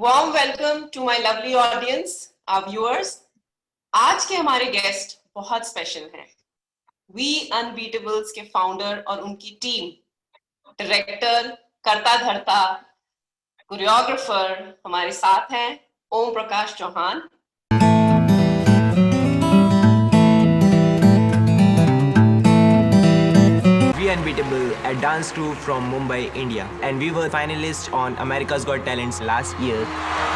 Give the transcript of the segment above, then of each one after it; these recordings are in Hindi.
Warm welcome to my lovely audience, our viewers. आज के हमारे गेस्ट बहुत स्पेशल हैं। वी अनबीटेबल्स के फाउंडर और उनकी टीम, डायरेक्टर, करता धरता, कोरियोग्राफर हमारे साथ हैं Om Prakash Chauhan. We Unbeatable, a dance troupe from Mumbai, India, and we were finalists on America's Got Talent last year.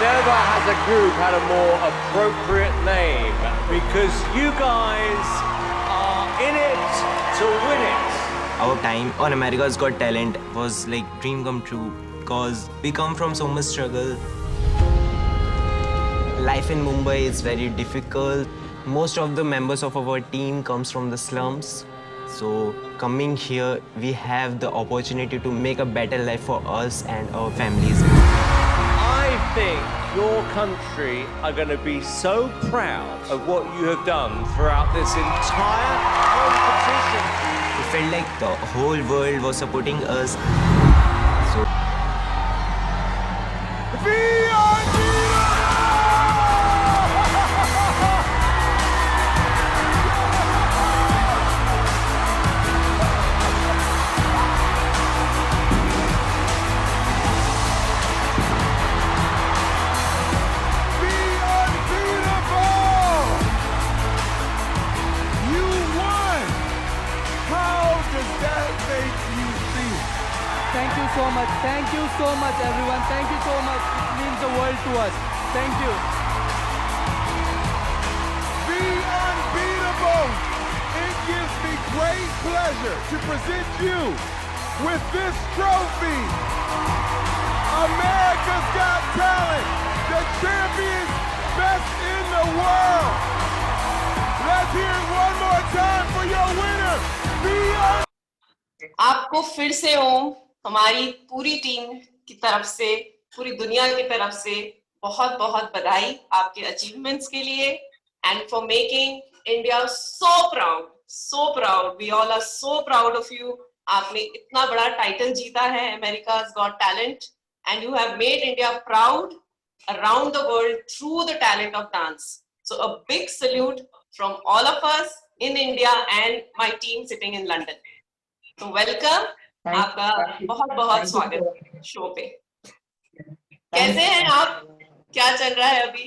Never has a group had a more appropriate name because you guys are in it to win it. Our time on America's Got Talent was like dream come true because we come from so much struggle. Life in Mumbai is very difficult. Most of the members of our team comes from the slums. So coming here, we have the opportunity to make a better life for us and our families. I think your country are going to be so proud of what you have done throughout this entire competition. It felt like the whole world was supporting us. So Thank you so much everyone. Thank you so much. It means the world to us. Thank you. Be unbeatable. It gives me great pleasure to present you with this trophy. America's Got Talent, the champions, best in the world. Let's hear it one more time for your winner. Be आपको फिर से ओम, हमारी पूरी टीम की तरफ से, पूरी दुनिया की तरफ से बहुत बहुत बधाई आपके अचीवमेंट्स के लिए and for making India so proud. We all are so proud of you. आपने इतना बड़ा टाइटल जीता है America's got talent and you have made India proud around the world through the talent of dance. So a big salute from all of us in India and my team sitting in London. So welcome. आपका बहुत बहुत स्वागत शो पे। कैसे हैं आप? क्या चल रहा है अभी?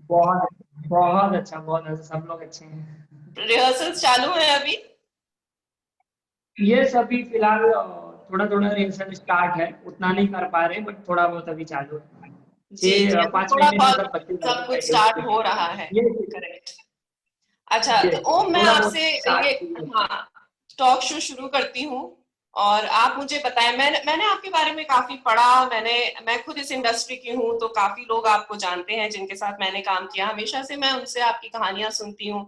बहुत अच्छा, सब लोग अच्छे हैं। रिहर्सल्स चालू हैं अभी? ये अभी फिलहाल थोड़ा रिहर्सल स्टार्ट है, उतना नहीं कर पा रहे बट थोड़ा बहुत अभी चालू है। जी, 5 थोड़ा महीने बहुत सब कुछ स्टार्ट हो रहा है। करेक्ट। अच्छा, तो ओम मैं आपसे ये टॉक शो शुरू करती हूँ और आप मुझे बताएं। मैंने आपके बारे में काफी पढ़ा। मैं खुद इस इंडस्ट्री की हूँ, तो काफी लोग आपको जानते हैं जिनके साथ मैंने काम किया। हमेशा से मैं उनसे आपकी कहानियां सुनती हूँ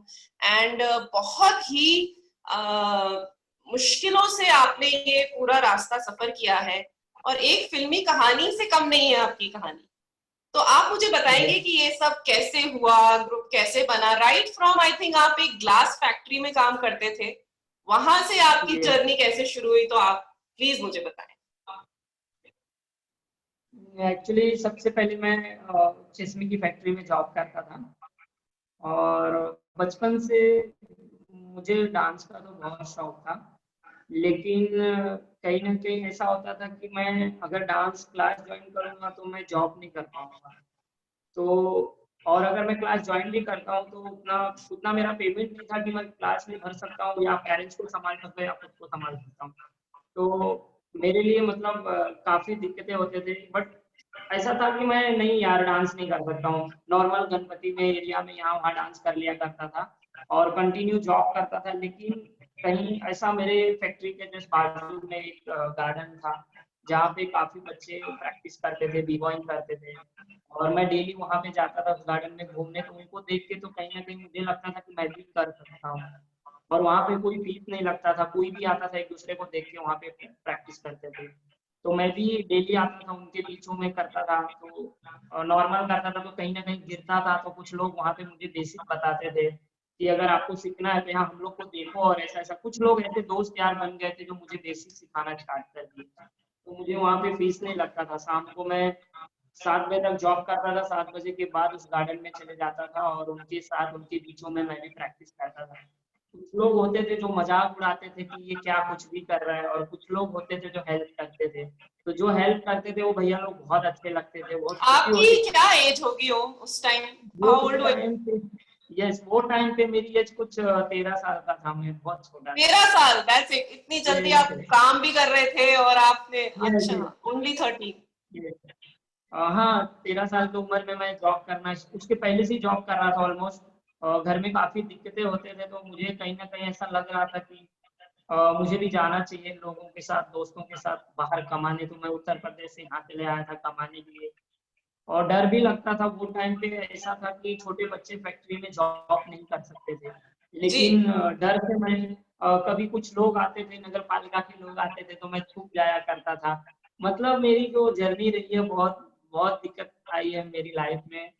एंड बहुत ही मुश्किलों से आपने ये पूरा रास्ता सफर किया है और एक फिल्मी कहानी से कम नहीं है आपकी कहानी। तो आप मुझे बताएंगे कि ये सब कैसे हुआ, ग्रुप कैसे बना? राइट फ्रॉम आई थिंक आप एक ग्लास फैक्ट्री में काम करते थे, वहां से आपकी जर्नी कैसे शुरू हुई, तो आप प्लीज मुझे बताएं। एक्चुअली सबसे पहले मैं चश्मे की फैक्ट्री में जॉब करता था और बचपन से मुझे डांस का तो बहुत शौक था, लेकिन कहीं ना कहीं ऐसा होता था कि मैं अगर डांस क्लास ज्वाइन करूंगा तो मैं जॉब नहीं कर पाऊंगा। तो और अगर मैं क्लास ज्वाइन भी करता हूँ तो उतना उतना मेरा पेमेंट नहीं था कि मैं क्लास में भर सकता हूँ या पेरेंट्स को संभाल सकता हूँ या खुद को संभाल सकता हूँ। तो मेरे लिए मतलब काफी दिक्कतें होते थे, बट ऐसा था कि मैं नहीं यार डांस नहीं कर सकता हूँ। नॉर्मल गणपति में एरिया में यहाँ वहाँ डांस कर लिया करता था और कंटिन्यू जॉब करता था। लेकिन कहीं ऐसा मेरे फैक्ट्री के जस्ट बाजू में एक गार्डन था जहाँ पे काफी बच्चे प्रैक्टिस करते थे, बी बॉइंग करते थे और मैं डेली वहां पे जाता था उस गार्डन में घूमने। तो उनको देख के तो कहीं ना कहीं मुझे लगता था कि मैं भी कर सकता हूँ। और वहाँ पे कोई फीस नहीं लगता था, कोई भी आता था एक दूसरे को देख के वहाँ पे प्रैक्टिस करते थे। तो मैं भी डेली आता था उनके बीचों में करता था। तो नॉर्मल करता था तो कहीं ना कहीं गिरता था तो कुछ लोग वहाँ पे मुझे बेसिक बताते थे कि अगर आपको सीखना है तो यहाँ हम लोग को देखो। और ऐसा ऐसा कुछ लोग ऐसे दोस्त यार बन गए थे जो मुझे बेसिक सिखाना स्टार्ट कर दिए। तो मुझे वहाँ पे फीस नहीं लगता था। शाम को मैं 7 बजे तक जॉब करता था, 7 बजे के बाद उस गार्डन में चले जाता था और उनके साथ उनके बीचों में मैं भी प्रैक्टिस करता था। कुछ लोग होते थे जो मजाक उड़ाते थे कि ये क्या कुछ भी कर रहा है, और कुछ लोग होते थे जो हेल्प करते थे। तो जो हेल्प करते थे वो भैया लोग बहुत अच्छे लगते थे, बहुत खुशी होती आपकी क्या एज होगी हो उस टाइम? वो हाउ ओल्ड वर? टाइम पे। यस, वो टाइम पे मेरी एज कुछ 13 साल का था, मैं बहुत छोटा था। 13 साल, दैट्स इट। इतनी जल्दी Yes, आप काम भी कर रहे थे और आपने, yes, अच्छा, yes, ओनली 30? yes. हाँ, 13 साल की उम्र में मैं जॉब करना, उसके पहले से ही जॉब कर रहा था ऑलमोस्ट। घर में काफी दिक्कतें होते थे, तो मुझे कहीं ना कहीं ऐसा लग रहा था कि मुझे भी जाना चाहिए लोगों के साथ, दोस्तों के साथ बाहर कमाने। तो मैं उत्तर प्रदेश से यहाँ चले आया था कमाने के लिए। और डर भी लगता था, वो टाइम पे ऐसा था कि छोटे बच्चे फैक्ट्री में जॉब नहीं कर सकते थे। जी। लेकिन डर से मैं कभी कुछ लोग आते थे, नगर पालिका के लोग आते थे, तो मैं छुप जाया करता था। मतलब मेरी जो जर्नी रही है, बहुत बहुत दिक्कत आई है मेरी लाइफ में।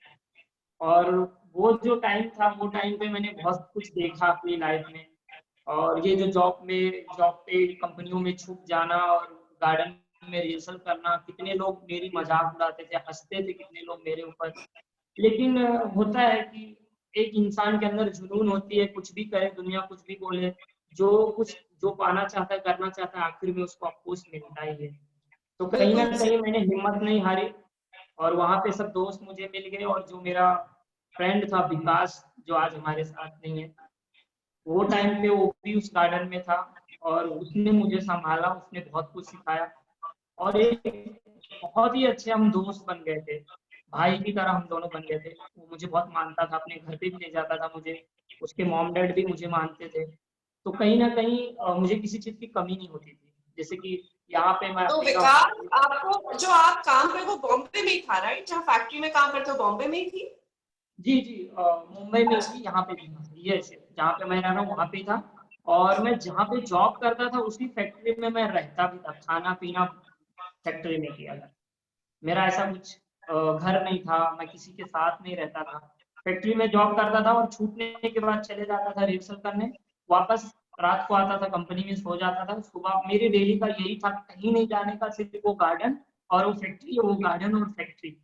और वो जो टाइम था, वो टाइम पे मैंने बहुत कुछ देखा अपनी लाइफ में। और ये जो जॉब पे कंपनियों में छुप जाना और गार्डन में रिहर्सल करना, कितने लोग मेरी मजाक उड़ाते थे, हंसते थे कितने लोग मेरे ऊपर। लेकिन होता है कि एक इंसान के अंदर जुनून होती है, कुछ भी करे दुनिया, कुछ भी बोले, जो पाना चाहता है, करना चाहता है, आखिर में उसको अफसोस मिलता ही है। तो कहीं ना बिल्कुल कहीं सही। मैंने हिम्मत नहीं हारी, और वहाँ पे सब दोस्त मुझे मिल गए। और जो मेरा फ्रेंड था विकास, जो आज हमारे साथ नहीं है, वो टाइम पे वो भी उस गार्डन में था, और उसने मुझे संभाला, उसने बहुत कुछ सिखाया। और एक बहुत ही अच्छे हम दोस्त बन गए थे, भाई की तरह हम दोनों बन गए थे। वो मुझे बहुत मानता था, अपने घर पे भी ले जाता था मुझे, उसके मॉम डैड भी मुझे मानते थे। तो कहीं ना कहीं मुझे किसी चीज की कमी नहीं होती थी। जैसे कि यहाँ पे मैं तो अकेला विकास, हूँ। आपको जो आप काम पे, वो बॉम्बे में ही था राइट? जहाँ फैक्ट्री में काम करते हो बॉम्बे में ही थी? जी जी, मुंबई में भी, यहाँ पे भी, ये जहाँ पे मैं रह रहा हूँ वहाँ पे ही था। और मैं जहाँ पे जॉब करता था उसी फैक्ट्री में मैं रहता भी था, खाना पीना फैक्ट्री में किया था। मेरा ऐसा कुछ घर नहीं था, मैं किसी के साथ नहीं रहता था। फैक्ट्री में जॉब करता था और छूटने के बाद चले जाता था रिहर्सल करने, वापस रात को आता था, कंपनी में सो जाता था। सुबह मेरी डेली का यही था, कहीं नहीं जाने का, सिर्फ वो गार्डन और वो फैक्ट्री, वो गार्डन और फैक्ट्री।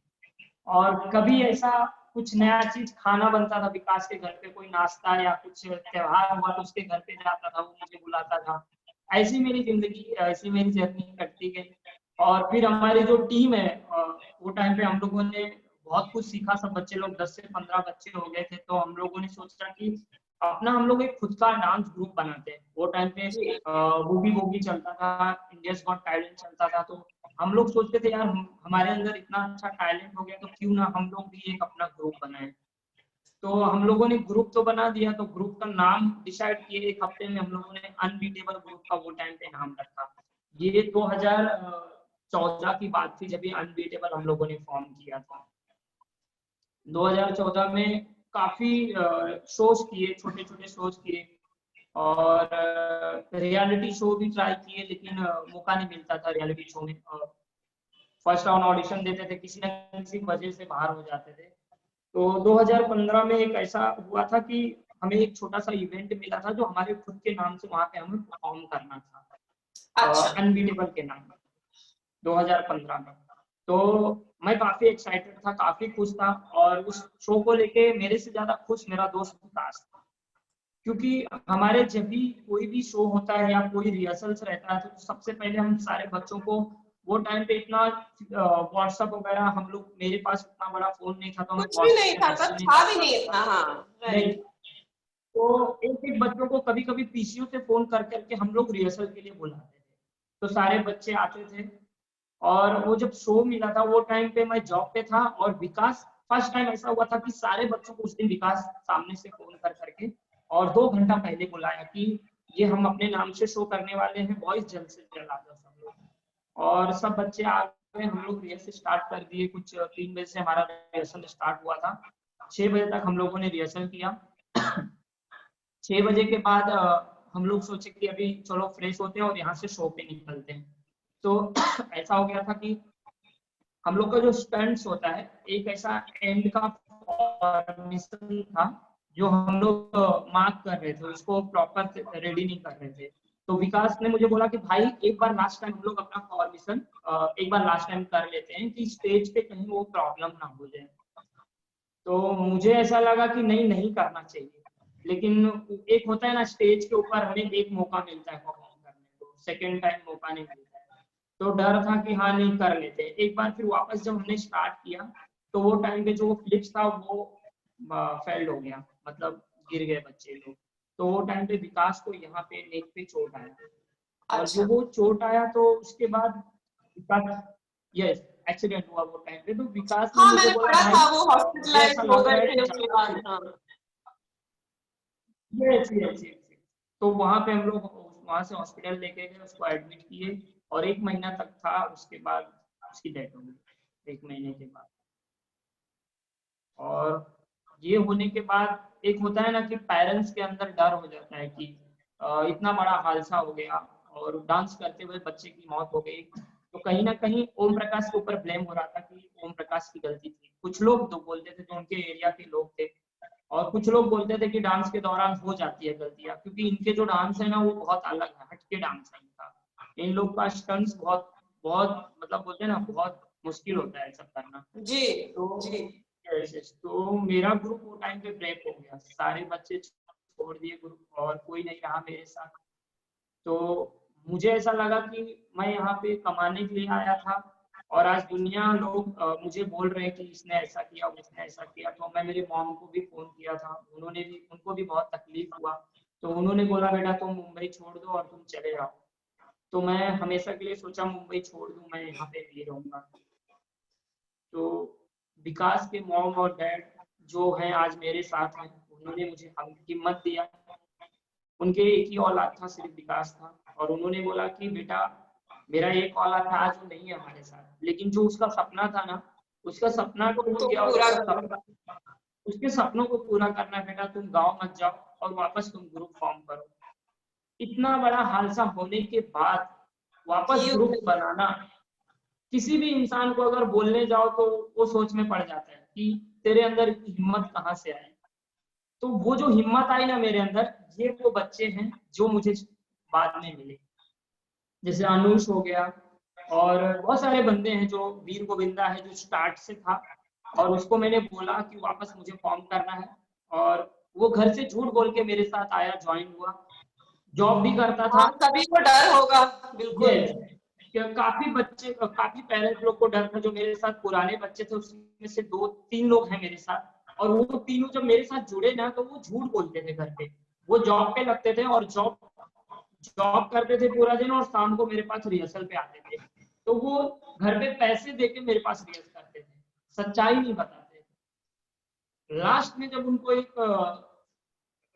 और कभी ऐसा कुछ नया चीज खाना बनता था विकास के घर पे, कोई नाश्ता या कुछ त्योहार हुआ तो उसके घर पे जाता था, वो मुझे बुलाता था। ऐसी मेरी जिंदगी, ऐसी मेरी जर्नी कटती गई। और फिर हमारी जो टीम है, वो टाइम पे हम लोगों ने बहुत कुछ सीखा। सब बच्चे लोग 10 से 15 बच्चे हो गए थे, तो हम लोगों ने सोचा कि अपना हम लोग एक खुद का डांस ग्रुप बनाते हैं। वो टाइम पे जी। बूगी वूगी चलता था, इंडियंस गॉट टैलेंट चलता था। तो हम लोग सोचते थे यार, हमारे अंदर इतना अच्छा टैलेंट हो गया, तो क्यों ना हम लोग भी एक अपना ग्रुप बनाए। तो हम लोगों ने ग्रुप तो बना दिया, तो ग्रुप का नाम डिसाइड किए। एक हफ्ते में हम लोगों ने अनबीटेबल ग्रुप का वो टाइम पे नाम रखा। ये 2014 की बात थी जब ये अनबीटेबल हम लोगों ने फॉर्म किया था। 2014 में काफी शोज किए, छोटे छोटे शोज किए, और रियलिटी शो भी ट्राई किए, लेकिन मौका नहीं मिलता था रियलिटी शो में। फर्स्ट राउंड ऑडिशन देते थे, किसी न किसी वजह से बाहर हो जाते थे। तो 2015 में एक ऐसा हुआ था कि हमें एक छोटा सा इवेंट मिला था, जो हमारे खुद के नाम से वहां पे हमें परफॉर्म करना था, अच्छा। अनबीटेबल के नाम पर, 2015 में। तो मैं काफी एक्साइटेड था, काफी खुश था। और उस शो को लेके मेरे से ज्यादा खुश मेरा दोस्त विकास था, क्योंकि हमारे जब भी कोई भी शो होता है या कोई रिहर्सल्स रहता है, तो सबसे पहले हम सारे बच्चों को, वो टाइम पे इतना व्हाट्सएप वगैरह, हम लोग, मेरे पास इतना बड़ा फोन नहीं था, तो हमें कुछ भी व्हाट्सएप नहीं पे था तब, मैसेज नहीं था भी करना नहीं पड़ता इतना, था। हाँ, नहीं, राइट। तो एक एक बच्चों को कभी कभी पीसीओ से फोन कर करके हम लोग रिहर्सल के लिए बुलाते थे। तो सारे बच्चे आते थे। और वो जब शो मिला था, वो टाइम पे मैं जॉब पे था, और विकास, फर्स्ट टाइम ऐसा हुआ था कि सारे बच्चों को उस दिन विकास सामने से फोन कर करके और 2 घंटा पहले बुलाया कि ये हम अपने नाम से शो करने वाले हैं, बॉयज जल्द से जल्द आ जाओ सब लोग। और सब बच्चे आ गए, हम लोग रिहर्सल स्टार्ट कर दिए। कुछ 3 बजे से हमारा रिहर्सल स्टार्ट हुआ था, 6 बजे तक हम लोगों ने रिहर्सल किया। 6 बजे के बाद हम लोग सोचे कि अभी चलो फ्रेश होते हैं और यहाँ से शो पे निकलते हैं। तो ऐसा हो गया था कि हम लोग का जो स्टंट्स होता है, एक ऐसा एंड का फॉर्मेशन था जो हम लोग मार्क कर रहे थे, उसको प्रॉपर रेडी नहीं कर रहे थे। तो विकास ने मुझे बोला कि भाई एक बार लास्ट टाइम हम लोग अपना फॉर्मेशन एक बार लास्ट टाइम कर लेते हैं कि स्टेज पे कहीं वो प्रॉब्लम ना हो जाए। तो मुझे ऐसा लगा कि नहीं करना चाहिए, लेकिन एक होता है ना स्टेज के ऊपर हमें एक मौका मिलता है परफॉर्म करने को, सेकेंड टाइम मौका नहीं मिलता है। तो डर था कि हाँ नहीं कर लेते। एक बार फिर वापस जब हमने स्टार्ट किया तो वो टाइम पे जो फ्लिप्स था वो फेल्ड हो गया, मतलब गिर गए बच्चे लोग। तो वो टाइम पे विकास को यहाँ पे नेक पे चोट आया, और अच्छा। जो वो चोट आया तो उसके बाद विकास, यस, एक्सीडेंट हुआ वो टाइम पे। तो विकास ने हाँ, मुझे मैंने बोला पढ़ा भाई था वो मुझे ऐसा हॉस्पिटलाइज हो लग रहा गए है थे कि उसके जाना बाद। चाहिए। हाँ। Yes yes yes. तो वहां पे हम लोग वहां से हॉस्पिटल लेके गए, उसको एडमिट किए और 1 महीना तक था। उसके बाद उसकी डेथ हो गई 1 महीने के बाद। और ये होने के बाद एक होता है ना कि पेरेंट्स के अंदर डर हो जाता है कि इतना बड़ा हादसा हो गया और डांस करते हुए बच्चे की मौत हो गई। तो कहीं ना कहीं ओम प्रकाश के ऊपर ब्लेम हो रहा था कि ओम प्रकाश की गलती थी। कुछ लोग तो बोलते थे जो उनके एरिया के लोग थे, और कुछ लोग बोलते थे कि डांस के दौरान हो जाती है गलतियां, क्योंकि इनके जो डांस है ना वो बहुत अलग है, हटके डांस है इनका। इन लोग का स्टंट्स बहुत बहुत मतलब बोलते हैं ना बहुत मुश्किल होता है सब करना। जी तो जी। यस यस, तो मेरा ग्रुप वो टाइम पे ब्रेक हो गया, सारे बच्चे छोड़ दिए ग्रुप और कोई नहीं रहा मेरे साथ। तो मुझे ऐसा लगा कि मैं यहाँ पे कमाने के लिए आया था और आज दुनिया लोग मुझे बोल रहे हैं कि इसने ऐसा किया उसने ऐसा किया। तो मैं मेरे मॉम को भी फोन किया था, उनको भी बहुत तकलीफ हुआ। तो उन्होंने बोला बेटा तुम मुंबई छोड़ दो और तुम चले जाओ। तो मैं हमेशा के लिए सोचा मुंबई छोड़ दूं, मैं यहाँ पे नहीं रहूंगा। तो विकास के मॉम और डैड जो हैं आज मेरे साथ हैं, उन्होंने मुझे हिम्मत दिया। उनके एक ही औलाद था, सिर्फ विकास था, और उन्होंने बोला कि बेटा मेरा एक औलाद था आज वो नहीं है हमारे साथ, लेकिन जो उसका सपना था ना, उसका सपना को भूल तो गया और पूरा करो। उसके सपनों को पूरा करना है। बेटा तुम गाँव मत जाओ और वापस तुम ग्रुप फॉर्म करो। इतना बड़ा हादसा होने के बाद वापस कि ग्रुप बनाना, किसी भी इंसान को अगर बोलने जाओ तो वो सोच में पड़ जाता है कि तेरे अंदर इतनी हिम्मत कहाँ से आई। तो वो जो हिम्मत आई ना मेरे अंदर, ये वो बच्चे हैं जो मुझे बाद में मिले, जैसे अनुष हो गया और बहुत सारे बंदे हैं, जो वीर गोविंदा है जो स्टार्ट से था और उसको मैंने बोला कि वापस मुझे फॉर्म करना है, और वो घर से झूठ बोल के मेरे साथ आया, ज्वाइन हुआ, जॉब भी करता था। हाँ, सभी को डर होगा, ये बिल्कुल। काफी बच्चे, काफी पेरेंट्स लोग को डर था। जो मेरे साथ पुराने बच्चे थे उसमें से 2-3 लोग हैं मेरे साथ, और वो तीनों जब मेरे साथ जुड़े ना तो वो झूठ बोलते थे घर पे। वो जॉब पे लगते थे और जॉब जॉब करते थे पूरा दिन और शाम को मेरे पास रिहर्सल पे आते थे। तो वो घर पे पैसे देके मेरे पास रिहर्सल करते थे, सच्चाई नहीं बताते थे। लास्ट में जब उनको एक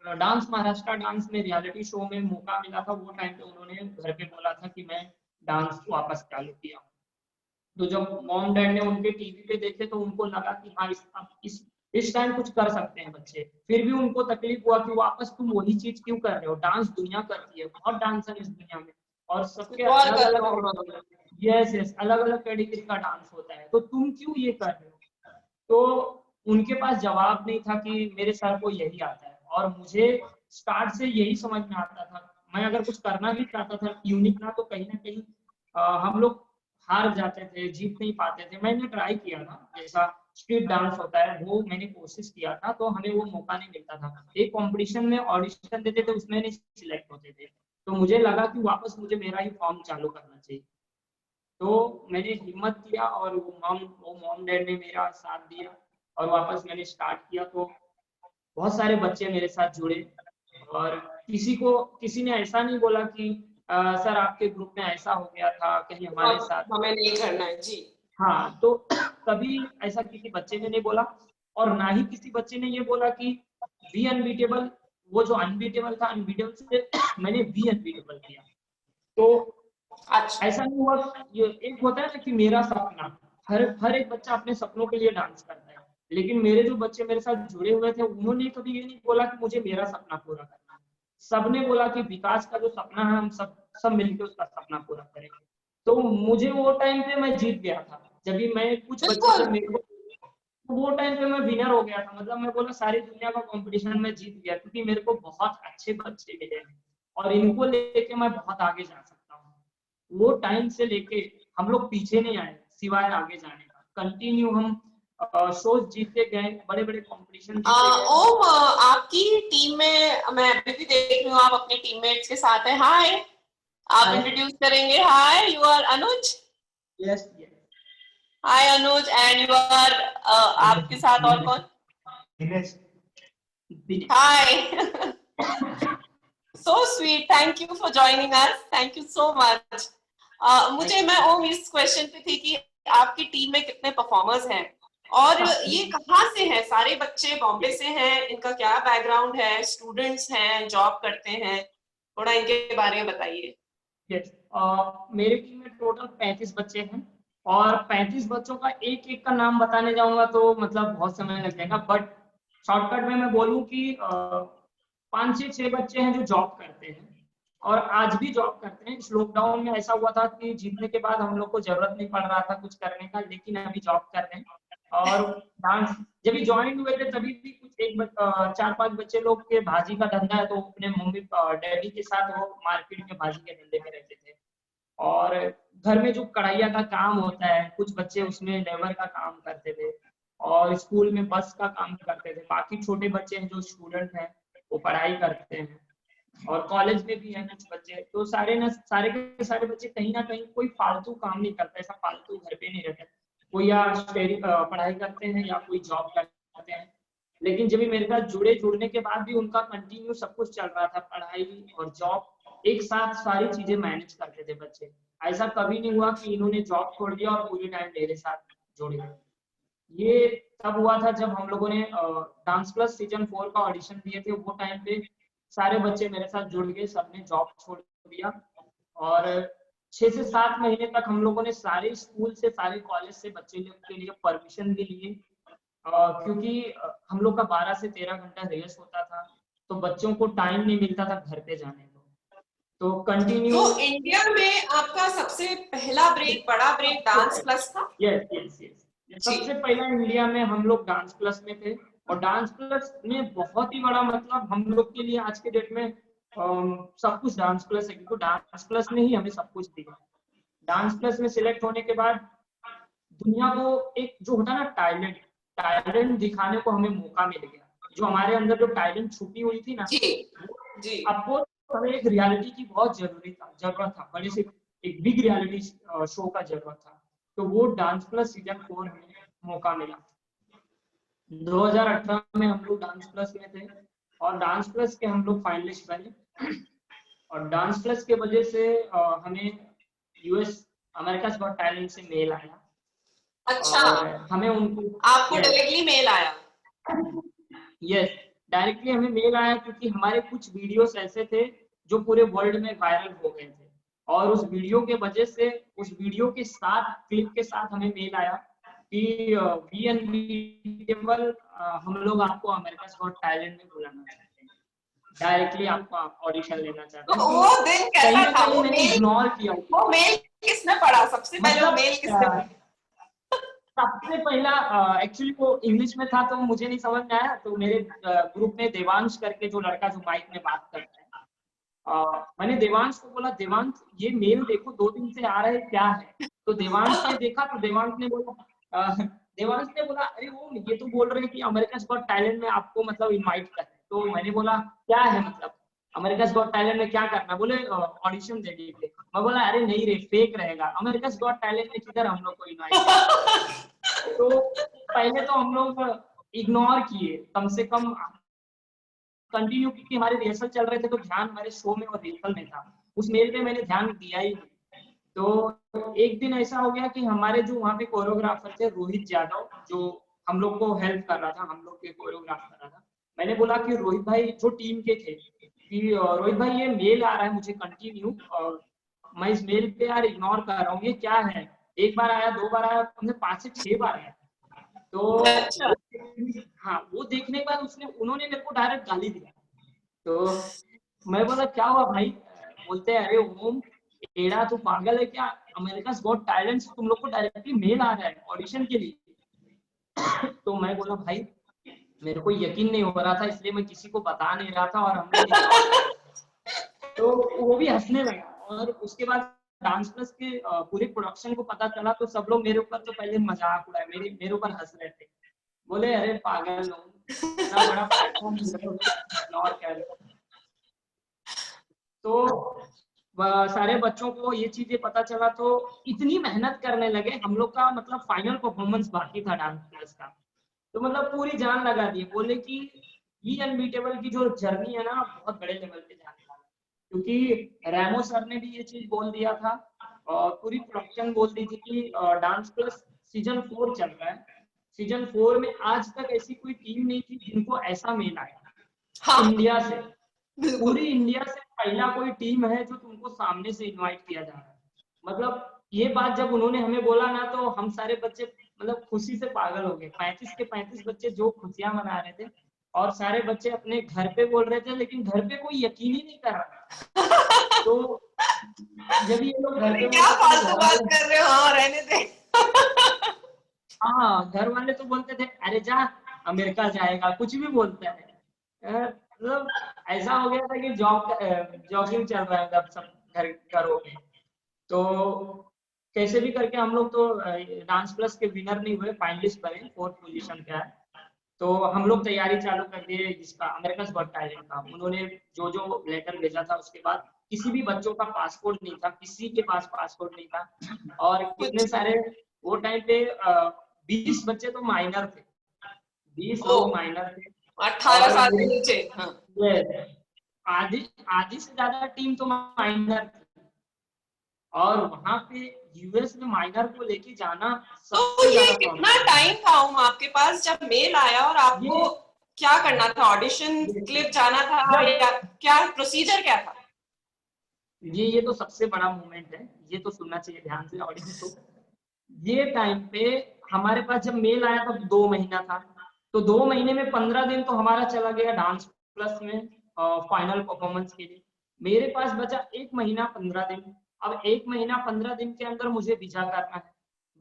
डांस महाराष्ट्र डांस में रियलिटी शो में मौका मिला था, वो टाइम पे उन्होंने घर पे बोला था कि मैं डांस वापस चालू किया। तो जब मॉम डैड ने उनके टीवी पे देखे तो उनको लगा कि हाँ इस टाइम कुछ कर सकते हैं बच्चे। फिर भी उनको तकलीफ हुआ कि वापस तुम वही चीज क्यों कर रहे हो, डांस दुनिया करती है, बहुत डांस है इस दुनिया में और सबके कुछ और अलग कर लो। हाँ। अलग, यस यस, अलग अलग कैटेगरी का डांस होता है, तो तुम क्यों ये कर रहे हो। तो उनके पास जवाब नहीं था कि मेरे सर को यही आता है, और मुझे स्टार्ट से यही समझ में आता था। मैं अगर कुछ करना भी चाहता था यूनिक ना, तो कहीं ना कहीं हम लोग हार जाते थे, जीत नहीं पाते थे। मैंने ट्राई किया था, जैसा स्ट्रीट डांस होता है वो मैंने कोशिश किया था, तो हमें वो मौका नहीं मिलता था। एक कंपटीशन में ऑडिशन देते थे, उसमें नहीं सिलेक्ट होते थे। तो मुझे लगा कि वापस मुझे मेरा ही फॉर्म चालू करना चाहिए। तो मैंने हिम्मत किया और वो मॉम डैड ने मेरा साथ दिया और वापस मैंने स्टार्ट किया। तो बहुत सारे बच्चे मेरे साथ जुड़े, और किसी ने ऐसा नहीं बोला कि सर आपके ग्रुप में ऐसा हो गया था कहीं हमारे अब साथ। हमें नहीं करना है जी। हाँ, तो कभी ऐसा किसी बच्चे ने नहीं बोला, और ना ही किसी बच्चे ने ये बोला कि बी अनबीटेबल। वो जो अनबीटेबल था, अनबीटेबल से मैंने बी अनबीटेबल किया। तो अच्छा। ऐसा नहीं हुआ। ये एक होता है ना कि मेरा सपना, हर एक बच्चा अपने सपनों के लिए डांस करता है, लेकिन मेरे जो बच्चे मेरे साथ जुड़े हुए थे उन्होंने कभी ये नहीं बोला कि मुझे मेरा सपना पूरा करना है। सबने बोला कि विकास का जो सपना है हम सब मिलकर उसका सपना पूरा करेंगे। तो मुझे वो टाइम पे मैं जीत गया था। जब भी मैं कुछ बच्चे बिल्कुल। जब मेरे को, तो वो टाइम पे मैं विनर हो गया था। मतलब मैं बोला सारी दुनिया का कंपटीशन में जीत गया, क्योंकि मेरे को बहुत अच्छे बच्चे मिले हैं। और इनको लेके मैं बहुत आगे जा सकता हूँ। वो टाइम से लेके हम लोग पीछे नहीं आए सिवाय आगे जाने का। कंटिन्यू हम शोज जीतते गए, बड़े बड़े कॉम्पिटिशन जीतते गए। ओम, आपकी टीम में मैं अभी भी देख रही हूँ आप अपने टीममेट्स के साथ हैं। हाय, आप Hi. इंट्रोड्यूस करेंगे? Hi, you are Anuj. Yes hi Anuj, and you are आपके साथ और कौन? दिनेश। हाय। So sweet, thank you for joining us, thank you so much. मैं ओम इस क्वेश्चन पे थी कि आपकी टीम में कितने परफॉर्मर्स हैं और ये कहाँ से हैं? सारे बच्चे बॉम्बे से हैं? इनका क्या बैकग्राउंड है? स्टूडेंट्स हैं, जॉब करते हैं? थोड़ा इनके बारे में बताइए। यस, मेरी टीम में टोटल 35 बच्चे हैं और 35 बच्चों का एक एक का नाम बताने जाऊंगा तो मतलब बहुत समय लग जाएगा, बट शॉर्टकट में मैं बोलूं कि 5 से 6 बच्चे हैं जो जॉब करते हैं और आज भी जॉब करते हैं। इस लॉकडाउन में ऐसा हुआ था कि जीतने के बाद हम लोग को जरूरत नहीं पड़ रहा था कुछ करने का, लेकिन अभी जॉब कर रहे हैं। और डांस जब भी ज्वाइन हुए थे तभी भी कुछ 4-5 बच्चे लोग के भाजी का धंधा है, तो अपने मम्मी डैडी के साथ वो मार्केट में भाजी के धंधे में रहते थे। और घर में जो कढ़ाइया का काम होता है, कुछ बच्चे उसमें लेबर का काम करते थे और स्कूल में बस का काम करते थे। बाकी छोटे बच्चे हैं जो स्टूडेंट हैं वो पढ़ाई करते हैं और कॉलेज में भी हैं कुछ बच्चे। तो सारे के सारे बच्चे कहीं ना कहीं कोई फालतू काम नहीं करता, ऐसा फालतू घर पे नहीं रहता। कोई या पढ़ाई करते हैं या कोई जॉब करते हैं। लेकिन जब भी मेरे साथ जुड़ने के बाद भी उनका कंटिन्यू सब कुछ चल रहा था, पढ़ाई और जॉब एक साथ सारी चीजें मैनेज करते थे बच्चे। ऐसा कभी नहीं हुआ कि इन्होंने जॉब छोड़ दिया और पूरी टाइम मेरे साथ जुड़ गए। ये तब हुआ था जब हम लोगों ने डांस प्लस सीजन 4 का ऑडिशन दिए थे। वो टाइम पे सारे बच्चे मेरे साथ जुड़ गए, सबने जॉब छोड़ दिया और 6 से 7 महीने तक हम लोगों ने सारे स्कूल से सारे कॉलेज से बच्चे लोग के लिए परमिशन भी लिए, क्योंकि हम लोग का 12 से 13 घंटा रेस होता था तो बच्चों को टाइम नहीं मिलता था घर पे जाने को। तो कंटिन्यू तो इंडिया में आपका सबसे पहला ब्रेक, बड़ा ब्रेक डांस प्लस था? यस सबसे पहला इंडिया में हम लोग डांस प्लस में थे और डांस प्लस में बहुत ही बड़ा मतलब हम लोग के लिए आज के डेट में सब कुछ डांस प्लस है, क्योंकि डांस प्लस ने ही हमें सब कुछ दिया। डांस प्लस में सिलेक्ट होने के बाद दुनिया को एक जो होता है ना टैलेंट दिखाने को हमें मौका मिल गया। जो हमारे अंदर जो टैलेंट छुपी हुई थी ना, जी। आपको हमें एक रियलिटी की बहुत जरूरत था, बड़े से एक बिग रियलिटी शो का जरूरत था। तो वो डांस प्लस सीजन 4 में मौका मिला। 2018 में हम लोग डांस प्लस में थे और डांस प्लस के हम लोग फाइनलिस्ट बने और डांस प्लस के वजह से हमें यूएस अमेरिकाज गॉट टैलेंट से मेल आया। अच्छा, हमें उनको आपको डायरेक्टली मेल आया? यस, डायरेक्टली हमें मेल आया क्योंकि हमारे कुछ वीडियोस ऐसे थे जो पूरे वर्ल्ड में वायरल हो गए थे और उस वीडियो के वजह से उस वीडियो के साथ क्लिप के साथ हमें मेल आया कि वी अनबीटेबल, हम लोग आपको अमेरिकाज गॉट टैलेंट में बुलाना चाहते हैं, डायरेक्टली आपको ऑडिशन लेना चाहते हैं। तो वो दिन कैसा था? वो मैंने इग्नोर किया। वो मेल किसने पढ़ा सबसे पहले? मतलब, मेल किसने पढ़ा? सबसे पहला एक्चुअली वो इंग्लिश में था तो मुझे नहीं समझ में आया, तो मेरे ग्रुप में देवांश करके जो लड़का जो माइक में बात करता है, मैंने देवांश को बोला, देवांश ये मेल देखो 2 दिन से आ रहा है, क्या है? तो देवांश ने देखा तो देवांश ने बोला अरे वो ये तो बोल रहे हैं कि अमेरिकाज गॉट टैलेंट में आपको मतलब इनवाइट कर रहे हैं। तो मैंने बोला क्या है मतलब अमेरिकाज गॉट टैलेंट में क्या करना? बोले ऑडिशन दे दीजिए। मैं बोला अरे नहीं रे, फेक रहेगा, अमेरिकाज गॉट टैलेंट में किधर हम लोग को इनवाइट। तो पहले तो हम लोग इग्नोर किए कम से कम, कंटिन्यू क्योंकि हमारे रिहर्सल चल रहे थे तो ध्यान हमारे शो में और रिहर्सल में था। उस मेल पे मैंने ध्यान दिया ही नहीं। तो एक दिन ऐसा हो गया कि हमारे जो वहाँ पे कोरियोग्राफर थे रोहित यादव, जो हम लोग को हेल्प कर रहा था, हम लोग के कोरियोग्राफ कर रहा था, मैंने बोला कि रोहित भाई जो टीम के थे कि रोहित भाई ये मेल आ रहा है मुझे कंटिन्यू और मैं इस मेल पे यार इग्नोर कर रहा हूँ, ये क्या है? एक बार आया, 2 बार आया, 5 से 6 बार आया। तो हाँ, वो देखने के बाद उन्होंने मेरे को डायरेक्ट गाली दिया। तो मैं बोला क्या हुआ भाई? बोलते हैं अरे ओम एड़ा तू पागल है क्या? अमेरिकाज गॉट टैलेंट से तुम लोग को डायरेक्टली मेल आ रहा है ऑडिशन के लिए। तो मैं बोला भाई मेरे को यकीन नहीं हो रहा था, इसलिए मैं किसी को बता नहीं रहा था और हमने तो वो भी हंसने लगा। और उसके बाद डांस प्लस के पूरे प्रोडक्शन को पता चला तो सब लोग मेरे ऊपर तो पहले मजाक उड़ाए, मेरे ऊपर हंस रहे थे, बोले अरे पागल लोग, इतना बड़ा प्लेटफॉर्म इग्नोर कर रहे हो। तो सारे बच्चों को ये चीजें पता चला तो इतनी मेहनत करने लगे। हम लोग का मतलब फाइनल परफॉर्मेंस बाकी था डांस क्लास का, तो मतलब पूरी जान लगा दी, बोले कि ये अनबीटेबल की जो जर्नी है ना बहुत बड़े लेवल पे जाने वाला है। क्योंकि रैमो सर ने भी ये चीज बोल दिया था और पूरी प्रोडक्शन बोल दी थी कि डांस प्लस सीजन 4 चल रहा है, सीजन 4 में आज तक ऐसी कोई टीम नहीं थी जिनको ऐसा मेल आया हाँ इंडिया से। बिल्कुल। पूरी इंडिया से पहला कोई टीम है जो तुमको सामने से इनवाइट किया जा रहा है। मतलब ये बात जब उन्होंने हमें बोला ना तो हम सारे बच्चे मतलब खुशी से पागल हो गए। 35 के 35 बच्चे जो खुशियां मना रहे थे और सारे बच्चे अपने घर पे बोल रहे थे, लेकिन घर पे कोई यकीन ही नहीं कर रहा। तो जब ये लोग घर अरे पे क्या बोलते थे फालतू घर बात वाले, कर रहे हो, हाँ रहने दे। हाँ घर वाले तो बोलते थे अरे जा अमेरिका जाएगा, कुछ भी बोलते हैं। मतलब ऐसा हो गया था कि जॉगिंग चल रहा है मतलब सब घर घरों में। तो कैसे भी करके हम लोग तो डांस प्लस के विनर नहीं हुए, फाइनलिस्ट बने, 4th पोजीशन पे आए। तो हम लोग तैयारी चालू कर दिए जिसका अमेरिकन गॉट टैलेंट का। उन्होंने जो जो लेटर भेजा था उसके बाद किसी भी बच्चों का पासपोर्ट नहीं था, किसी के पास पासपोर्ट नहीं था। और कितने कुछ सारे वो टाइम पे 20 बच्चे तो माइनर थे, 20 ओ लोग माइनर थे। 18 और साल के नीचे, हाँ। ये आधी आधी से ज्यादा टीम तो माइनर थी। और वहां पे यूएस में माइनर को लेके जाना तो सबसे ये ज्यादा कितना प्रॉब्लम टाइम था आपके पास जब मेल आया और ये आपको क्या करना था? ऑडिशन क्लिप जाना था जब या क्या प्रोसीजर क्या था? ये तो सबसे बड़ा मोमेंट है, ये तो सुनना चाहिए ध्यान से ऑडियंस को। ये टाइम पे हमारे पास जब मेल आया तब 2 महीना था, तो 2 महीने में 15 दिन तो हमारा चला गया डांस प्लस में फाइनल परफॉर्मेंस के लिए। मेरे पास बचा 1 महीना 15 दिन। अब 1 महीना 15 दिन के अंदर मुझे वीजा करना है,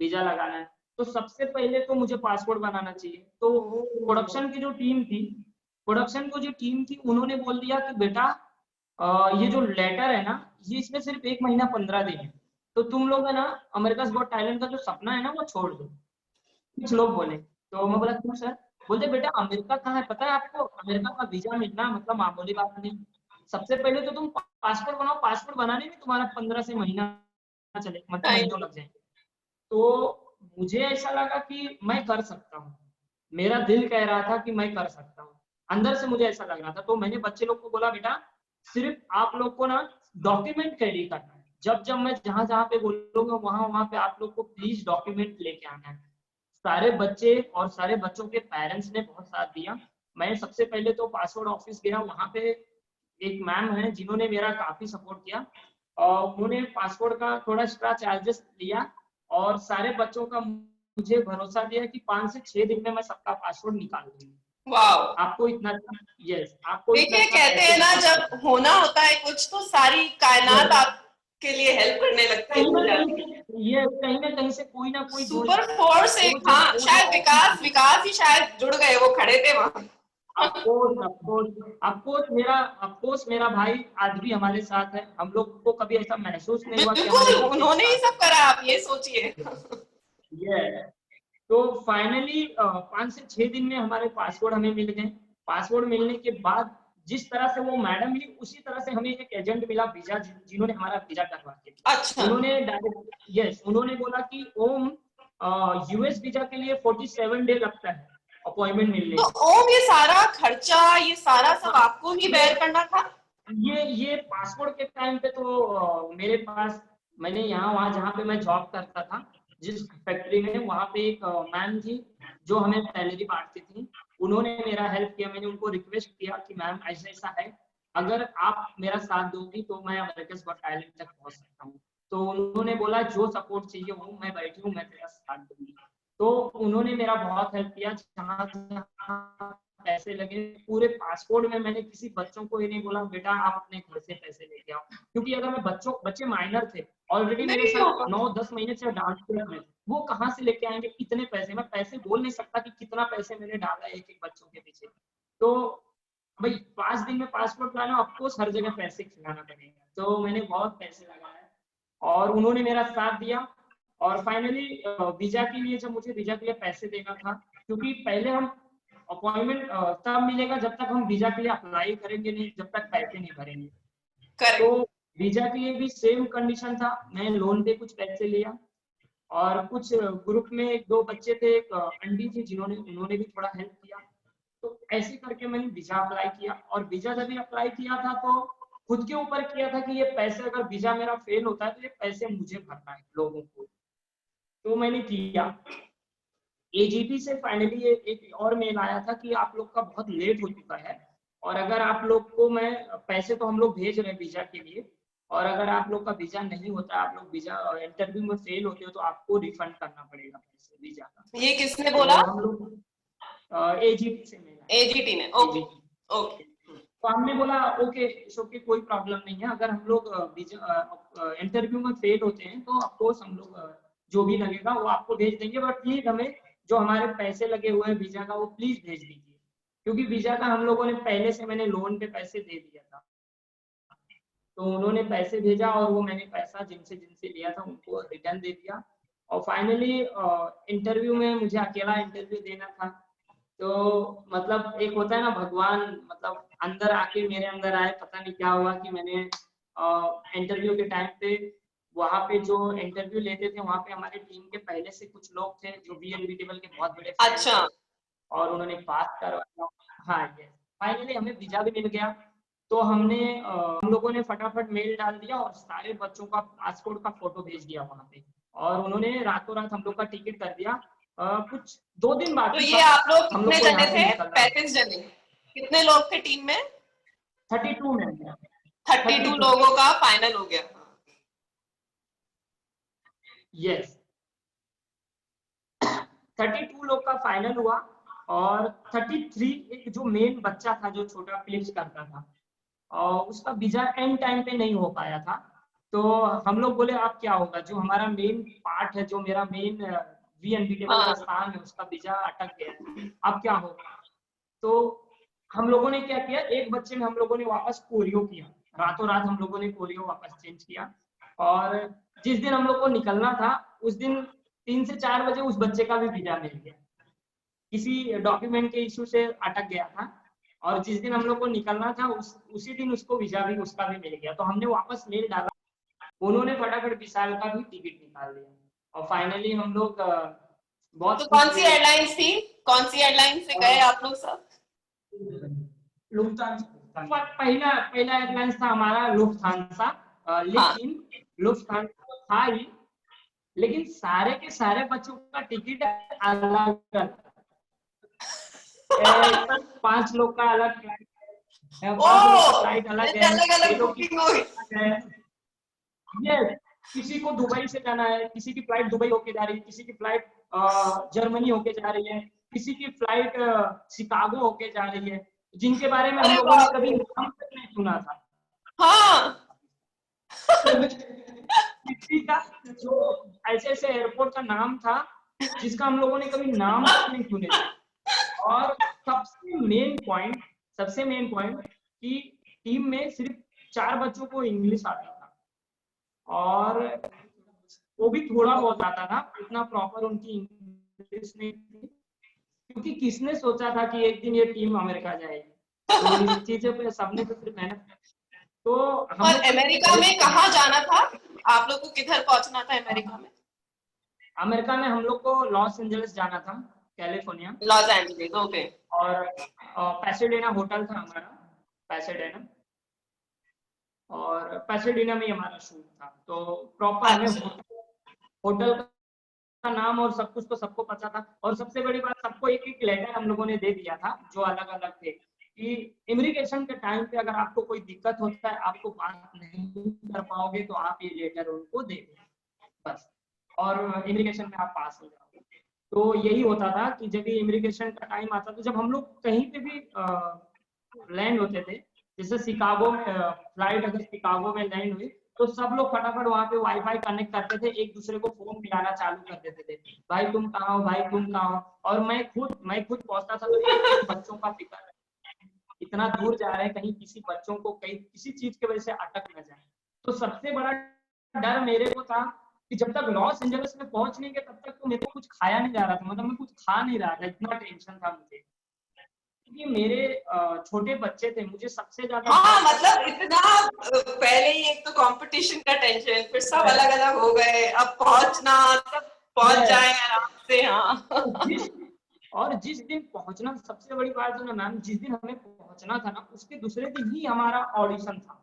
वीजा लगाना है। तो सबसे पहले तो मुझे पासपोर्ट बनाना चाहिए। तो प्रोडक्शन की जो टीम थी, प्रोडक्शन को जो टीम थी उन्होंने बोल दिया कि बेटा ये जो लेटर है ना ये इसमें सिर्फ 1 महीना 15 दिन है, तो तुम लोग है ना अमेरिका's गॉट टैलेंट का जो सपना है ना वो छोड़ दो। कुछ लोग बोले, तो मैं बोला क्यों सर? बोलते बेटा अमेरिका कहाँ है पता है आपको? अमेरिका का वीजा मिलना मतलब मामूली बात नहीं। सबसे पहले तो तुम पासपोर्ट बनाओ, पासपोर्ट बनाने में तुम्हारा 15 से महीना चले मतलब टाइम। महीनों लग जाएंगे। तो मुझे ऐसा लगा कि मैं कर सकता हूँ, मेरा दिल कह रहा था कि मैं कर सकता हूँ, अंदर से मुझे ऐसा लग रहा था। तो मैंने बच्चे लोग को बोला बेटा सिर्फ आप लोग को ना डॉक्यूमेंट रेडी करना है, जब जब मैं जहां जहां पे बोलूंगा वहां वहां पे आप लोग को प्लीज डॉक्यूमेंट लेके आना है। सारे बच्चे और सारे बच्चों के पेरेंट्स ने बहुत साथ दिया। मैं सबसे पहले तो पासपोर्ट ऑफिस गया, वहां पे एक मैम है जिन्होंने मेरा काफी सपोर्ट किया और उन्होंने पासपोर्ट का थोड़ा एक्स्ट्रा चार्जेस लिया और सारे बच्चों का मुझे भरोसा दिया कि 5 से 6 दिन में मैं सबका पासपोर्ट निकाल दूंगी। वाओ। आपको इतना यस आपको इतना देखिए इतना कहते पैसे हैं ना देना जब होना होता है कुछ तो सारी कायनात पड़ेगा। आपके लिए हेल्प करने लगती है, कहीं जुड़ ना जाती है। कहीं ये कहीं ना कहीं से कोई ना कोई जुड़ सुपर जाता है। फोर्स तो एक, जब हाँ वो जो शायद ऑफिस विकास ही शायद जुड़ गए, वो खड़े थे वहां। अफकोर्स मेरा भाई आज भी हमारे साथ है। हम लोग को कभी ऐसा महसूस नहीं हुआ कि हमारे बिल्कुल पीछे उन्होंने ही साथ सब करा, आप ये सोचिए। ये है। तो फाइनली 5 से 6 दिन में हमारे पासपोर्ट हमें मिल गए। पासपोर्ट मिलने के बाद जिस तरह से वो मैडम मिली उसी तरह से हमें एक एजेंट मिला वीजा जिन्होंने हमारा वीजा करवा के दिया। अच्छा। उन्होंने डायरेक्ट उन्होंने बोला कि ओम यूएस वीजा के लिए 47 डे लगता है अपॉइंटमेंट मिलने तो में। ओम ये सारा खर्चा, ये सारा सब हाँ, आपको ही बेयर करना था? ये पासपोर्ट के टाइम पे तो मेरे पास मैंने यहाँ वहाँ जहाँ पे मैं जॉब करता था जिस फैक्ट्री में, वहाँ पे एक मैम थी जो हमें सैलरी बांटती थी। उन्होंने मेरा हेल्प किया। मैंने उनको रिक्वेस्ट किया कि मैम ऐसा ऐसा है, अगर आप मेरा साथ दोगी तो मैं अमेरिका's गॉट टैलेंट तक पहुंच सकता हूँ। तो उन्होंने बोला जो सपोर्ट चाहिए वो मैं बैठी हूँ, मैं तेरा साथ दूंगी। तो उन्होंने मेरा बहुत हेल्प किया। जहाँ जहाँ पैसे लगे पूरे पासपोर्ट में मैंने किसी बच्चों को ये नहीं बोला बेटा आप अपने घर से पैसे लेके आओ, क्योंकि अगर मैं बच्चे माइनर थे ऑलरेडी मेरे नहीं साथ होगा। 9-10 महीने से डांस क्लास में, वो कहाँ से लेके आएंगे कितने पैसे? मैं पैसे बोल नहीं सकता कि कितना पैसे मैंने डाला एक एक बच्चों के पीछे। तो भाई 5 दिन में पासपोर्ट लाना, ऑफकोर्स हर जगह पैसे खिलाना पड़ेगा, तो मैंने बहुत पैसे लगाए और उन्होंने मेरा साथ दिया। और फाइनली वीजा के लिए, जब मुझे वीजा के लिए पैसे देना था, क्योंकि पहले हम अपॉइंटमेंट तब मिलेगा जब तक हम वीजा के लिए अप्लाई करेंगे नहीं, जब तक पैसे नहीं भरेंगे। करेक्ट। तो वीजा के लिए भी सेम कंडीशन था, मैं लोन पे कुछ पैसे लिया और कुछ ग्रुप में 1-2 बच्चे थे, एक आंटी थी उन्होंने भी थोड़ा हेल्प किया। तो ऐसे करके मैंने वीजा अप्लाई किया, और वीजा जब भी अप्लाई किया था तो खुद के ऊपर किया था कि ये पैसे, अगर वीजा मेरा फेल होता है तो ये पैसे मुझे भरना है लोगों को। तो मैंने किया। एजीपी से फाइनली एक और मेल आया था कि आप लोग का बहुत लेट हो चुका है, और अगर आप लोग को मैं पैसे तो हम लोग भेज रहे हैं वीजा के लिए, और अगर आप लोग का वीजा नहीं होता, आप लोग वीजा इंटरव्यू में फेल होते हो, तो आपको रिफंड करना पड़ेगा पैसे वीजा का। ये किसने तो बोला? हम लोग एजीपी से मेल आया। एजीटी ने। Okay okay. तो हमने बोला ओके, ओके कोई प्रॉब्लम नहीं है, अगर हम लोग इंटरव्यू में फेल होते हैं तो ऑफकोर्स हम लोग जो भी लगेगा वो आपको भेज देंगे, बट प्लीज हमें जो हमारे पैसे लगे हुए हैं वीजा का वो प्लीज भेज दीजिए, क्योंकि वीजा का हम लोगों ने पहले से, मैंने लोन पे पैसे दे दिया था। तो उन्होंने पैसे भेजा और वो मैंने पैसा जिनसे जिनसे लिया था उनको रिटर्न दे दिया। और फाइनली इंटरव्यू में मुझे अकेला इंटरव्यू देना था। तो मतलब एक होता है ना, भगवान मतलब अंदर आके मेरे अंदर आए, पता नहीं क्या हुआ कि मैंने इंटरव्यू के टाइम पे, वहाँ पे जो इंटरव्यू लेते थे वहाँ पे हमारे टीम के पहले से कुछ लोग थे जो VNB टेबल के बहुत बड़े फैन अच्छा। थे, और उन्होंने पास करवाया। हाँ ये फाइनली हमें वीजा भी मिल गया। तो हम लोगों ने फटाफट मेल डाल दिया और सारे बच्चों का पासपोर्ट का फोटो भेज दिया वहाँ पे, और उन्होंने रातों रात हम लोग का टिकट कर दिया। कुछ 2 दिन तो बाकी ये था आप लोग हम लोग कितने को जने यहाँ से थे? निकलना। 35 जने। कितने लोग थे टीम में? 32 में गया। 32 लोगों का फाइनल हो गया। यस 32 लोग का फाइनल हुआ, और 33 एक जो मेन बच्चा था जो छोटा फ्लिप्स करता था, और उसका वीजा एंड टाइम पे नहीं हो पाया था। तो हम लोग बोले अब क्या होगा, जो हमारा मेन पार्ट है, जो मेरा मेन VNB टेबल का हाँ। स्थान है, उसका वीजा अटक गया है, अब क्या होगा। तो हम लोगों ने क्या किया, एक बच्चे में हम लोगों ने वापस कोरियो किया, रातों रात हम लोगों ने कोरियो वापस चेंज किया। और जिस दिन हम लोग को निकलना था उस दिन 3 से 4 बजे उस बच्चे का भी वीजा मिल गया, किसी डॉक्यूमेंट के इशू से अटक गया था, और जिस दिन हम लोग को निकलना था उसी दिन उसको वीजा भी, उसका भी मिल गया। तो हमने वापस मेल डाला, उन्होंने फटाफट विशाल का भी टिकट निकाल दिया, और फाइनली हम लोग बहुत तो कौन सी एयरलाइंस थी? कौन सी एयरलाइन से गए आप लोग सब? पहला एयरलाइंस था हमारा लुफ्थांसा, लेकिन लुफ्थांसा था ही, लेकिन सारे के सारे बच्चों का टिकट अलग अलग, 5 लोग का अलग फ्लाइट, 5 लोग का फ्लाइट अलग है, अलग अलग 6 लोग की बुकिंग हो गई। yes, किसी को दुबई से जाना है, किसी की फ्लाइट दुबई होके जा रही है, किसी की फ्लाइट जर्मनी होके जा रही है, किसी की फ्लाइट शिकागो होके जा रही है, जिनके बारे में हम लोगों ने कभी नाम तक नहीं सुना था। हाँ। किसी का जो ऐसे ऐसे एयरपोर्ट का नाम था जिसका हम लोगों ने कभी नाम तक नहीं सुने थे। और सबसे मेन पॉइंट कि टीम में सिर्फ 4 बच्चों को इंग्लिश आता था, और वो भी थोड़ा बहुत आता था, इतना प्रॉपर उनकी इंग्लिश नहीं थी, क्योंकि किसने सोचा था कि एक दिन ये टीम अमेरिका जाएगी। तो इस चीजों पे सबने तो सिर्फ मेहनत। तो हम और अमेरिका में कहाँ जाना था आप लोग को? किधर पहुंचना था अमेरिका में? अमेरिका में हम लोग को लॉस एंजलिस जाना था, कैलिफोर्निया। Los Angeles. ओके। और पैसेडेना होटल था हमारा, पैसेडेना, और पैसेडेना में हमारा शूट था। तो प्रॉपर हमें होटल का नाम और सब कुछ तो सबको पता था, और सबसे बड़ी बात सबको एक एक लेटर हम लोगों ने दे दिया था जो अलग अलग थे, कि इमिग्रेशन के टाइम पे अगर आपको कोई दिक्कत होता है, आपको बात नहीं कर पाओगे, तो आप ये लेटर उनको दे दो बस, और इमिग्रेशन में आप पास हो जाओगे। तो यही होता था कि जब भी इमिग्रेशन का टाइम आता था, जब हम लोग कहीं पे भी लैंड होते थे, जैसे शिकागो में फ्लाइट अगर शिकागो में लैंड हुई, तो सब लोग फटाफट वहाँ पे वाईफाई कनेक्ट करते थे, एक दूसरे को फोन मिलाना चालू कर देते थे, भाई तुम कहाँ हो, भाई तुम कहाँ हो। और मैं खुद पहुंचता था तो एक बच्चों का फिक्र, इतना दूर जा रहे हैं, कहीं किसी बच्चों को कहीं किसी चीज की वजह से अटक न जाए। तो सबसे बड़ा डर मेरे को था कि जब तक लॉस एंजलिस में पहुंच नहीं गए तब तक तो मेरे को कुछ खाया नहीं जा रहा था, मतलब मैं कुछ खा नहीं रहा था, इतना टेंशन था मुझे, क्योंकि मेरे छोटे बच्चे थे। मुझे सबसे ज्यादा हाँ मतलब इतना पहले ही एक तो कंपटीशन का टेंशन, फिर सब अलग अलग हो गए, अब पहुंचना, सब पहुंच जाए आराम से। हाँ और जिस दिन पहुंचना, सबसे बड़ी बात है ना मैम, जिस दिन हमें पहुंचना था ना उसके दूसरे दिन ही हमारा ऑडिशन था।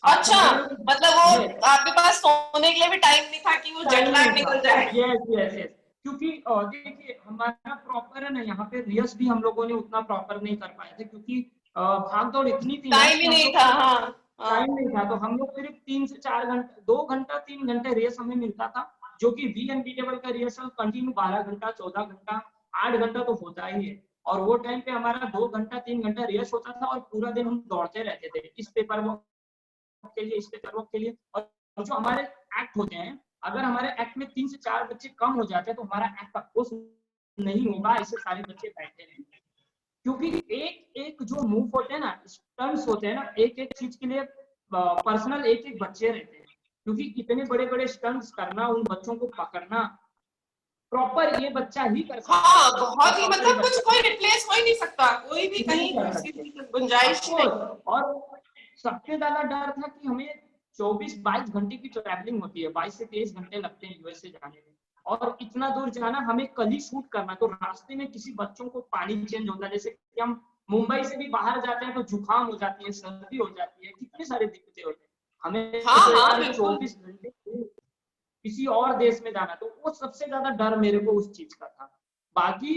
अच्छा, मतलब वो आपके पास सोने के लिए भी टाइम नहीं था कि वो जेट लैग निकल जाए। यस यस यस, क्योंकि देखिए हमारा प्रॉपर है ना, यहाँ पे रिहर्स भी हम लोगों ने उतना प्रॉपर नहीं कर पाए थे, क्योंकि भाग दौड़ इतनी थी ना टाइम ही नहीं था। हाँ टाइम नहीं था। तो हम लोग सिर्फ 3 से 4 घंटे, 2 घंटा 3 घंटे रेस हमें मिलता था, जो कि वी अनबीटेबल का रिहर्सल कंटिन्यू 12 घंटा 14 घंटा 8 घंटा तो होता ही है। और वो टाइम पे हमारा 2 घंटा 3 घंटा रेस होता था, और पूरा दिन हम दौड़ते रहते थे इस पेपर वर्क के लिए, इस पेपर वर्क के लिए। और जो हमारे एक्ट होते हैं, अगर हमारे एक्ट में 3 से 4 बच्चे कम हो जाते हैं तो हमारा एक्ट अफकोर्स नहीं होगा, ऐसे सारे बच्चे बैठे रहेंगे। क्योंकि एक एक जो मूव होते हैं ना, स्टंट्स होते हैं ना, एक एक चीज के लिए पर्सनल एक एक बच्चे रहते हैं, क्योंकि इतने बड़े बड़े स्टंट्स करना, उन बच्चों को पकड़ना प्रॉपर ये बच्चा ही कर सकता है। हाँ बहुत ही, मतलब कुछ कोई रिप्लेस हो ही नहीं सकता, कोई भी कहीं उसकी गुंजाइश ही नहीं। और सबसे ज्यादा डर था कि हमें 24-22 घंटे की ट्रैवलिंग होती है, 22 से 23 घंटे लगते हैं यूएसए जाने में, और इतना दूर जाना, हमें कल ही शूट करना। तो रास्ते में किसी बच्चों को पानी चेंज होता है, जैसे कि हम मुंबई से भी बाहर जाते हैं तो जुकाम हो जाती है, सर्दी हो जाती है, कितने सारे दिक्कतें होते हैं हमें। हाँ तो हाँ यार बिल्कुल। 24 घंटे किसी और देश में जाना, तो वो सबसे ज्यादा डर मेरे को उस चीज का था। बाकी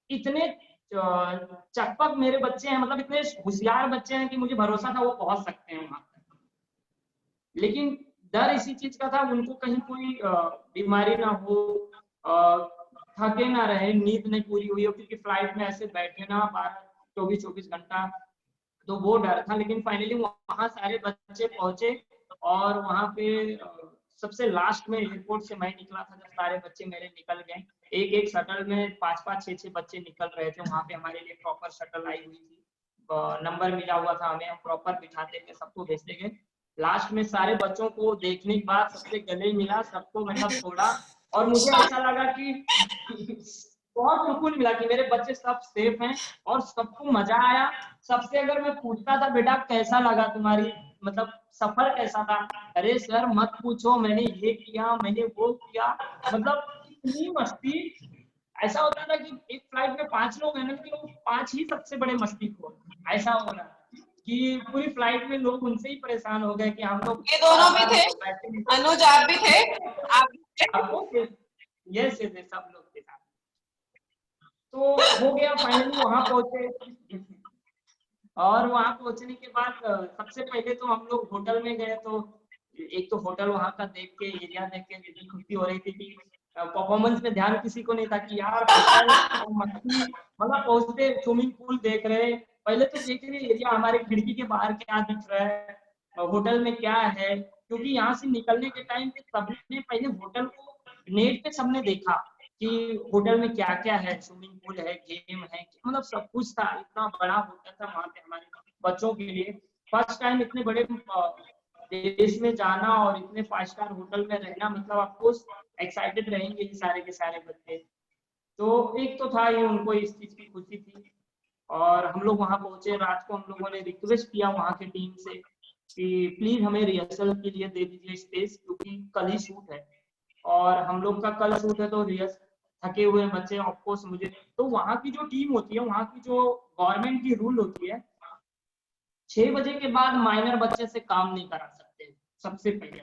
इतने चकपक मेरे बच्चे हैं, मतलब इतने होशियार बच्चे हैं कि मुझे भरोसा था वो पहुंच सकते हैं वहां तक। लेकिन डर इसी चीज का था, उनको कहीं कोई बीमारी ना हो, थके ना रहे, नींद नहीं पूरी हुई हो, क्योंकि फ्लाइट में ऐसे बैठे ना 12-24 घंटा, तो वो डर था। लेकिन फाइनली वहां सारे बच्चे पहुंचे, और वहां पे सबसे लास्ट में एयरपोर्ट से मैं निकला था, जब सारे बच्चे मेरे निकल गए। एक एक शटल में 5-5 6-6 बच्चे निकल रहे थे, वहां पे हमारे लिए प्रॉपर शटल आई हुई थी, नंबर मिला हुआ था हमें, हम प्रॉपर बिठाते थे, सबको भेजते गए। लास्ट में सारे बच्चों को देखने के बाद सबसे गले मिला, सबको मतलब छोड़ा, और मुझे ऐसा लगा कि बहुत सुकून मिला कि मेरे बच्चे सब सेफ हैं और सबको मजा आया। सबसे अगर मैं पूछता था बेटा कैसा लगा तुम्हारी, मतलब सफर कैसा था, अरे सर मत पूछो, मैंने ये किया, मैंने वो किया, मतलब इतनी मस्ती। ऐसा होता था कि एक फ्लाइट में 5 लोग हैं ना, लेकिन वो 5 ही सबसे बड़े मस्तीखोर, ऐसा हो रहा कि पूरी फ्लाइट में लोग उनसे ही परेशान हो गए कि हम लोग ये दोनों भी थे, बैठे। अनुज आप भी थे, आप भी थे। आपको यस यस सब लोग के साथ। तो हो गया, फाइनली वहां पहुंचे। और वहां पहुंचने के बाद सबसे पहले तो हम लोग होटल में गए, तो एक तो होटल वहां का देख के, एरिया देख के इतनी खुशी हो रही थी कि परफॉर्मेंस में ध्यान किसी को नहीं था कि यार होटल और मस्ती, मतलब पहुंचते स्विमिंग पूल देख रहे, पहले तो देख रहे एरिया हमारे खिड़की के बाहर क्या दिख रहा है, होटल में क्या है, क्योंकि यहाँ से निकलने के टाइम पे सबने पहले होटल को नेट पे सबने देखा कि होटल में क्या क्या है, स्विमिंग पूल है, गेम है, मतलब सब कुछ था। इतना बड़ा होटल था वहां पे हमारे बच्चों के लिए, फर्स्ट टाइम इतने बड़े देश में जाना और इतने 5 स्टार होटल में रहना, मतलब आपको एक्साइटेड रहेंगे ये सारे के सारे बच्चे। तो एक तो था ये, उनको इस चीज की खुशी थी। और हम लोग वहां पहुंचे, रात को हम लोगों ने रिक्वेस्ट किया वहां की टीम से कि प्लीज हमें रिहर्सल के लिए दे दीजिए स्पेस, क्योंकि कल ही शूट है और हम लोग का कल शूट है, तो रिहर्सल थके हुए बच्चे ऑफकोर्स मुझे। तो वहां की जो टीम होती है, वहां की जो गवर्नमेंट की रूल होती है, 6 बजे के बाद माइनर बच्चे से काम नहीं करा सकते सबसे पहले।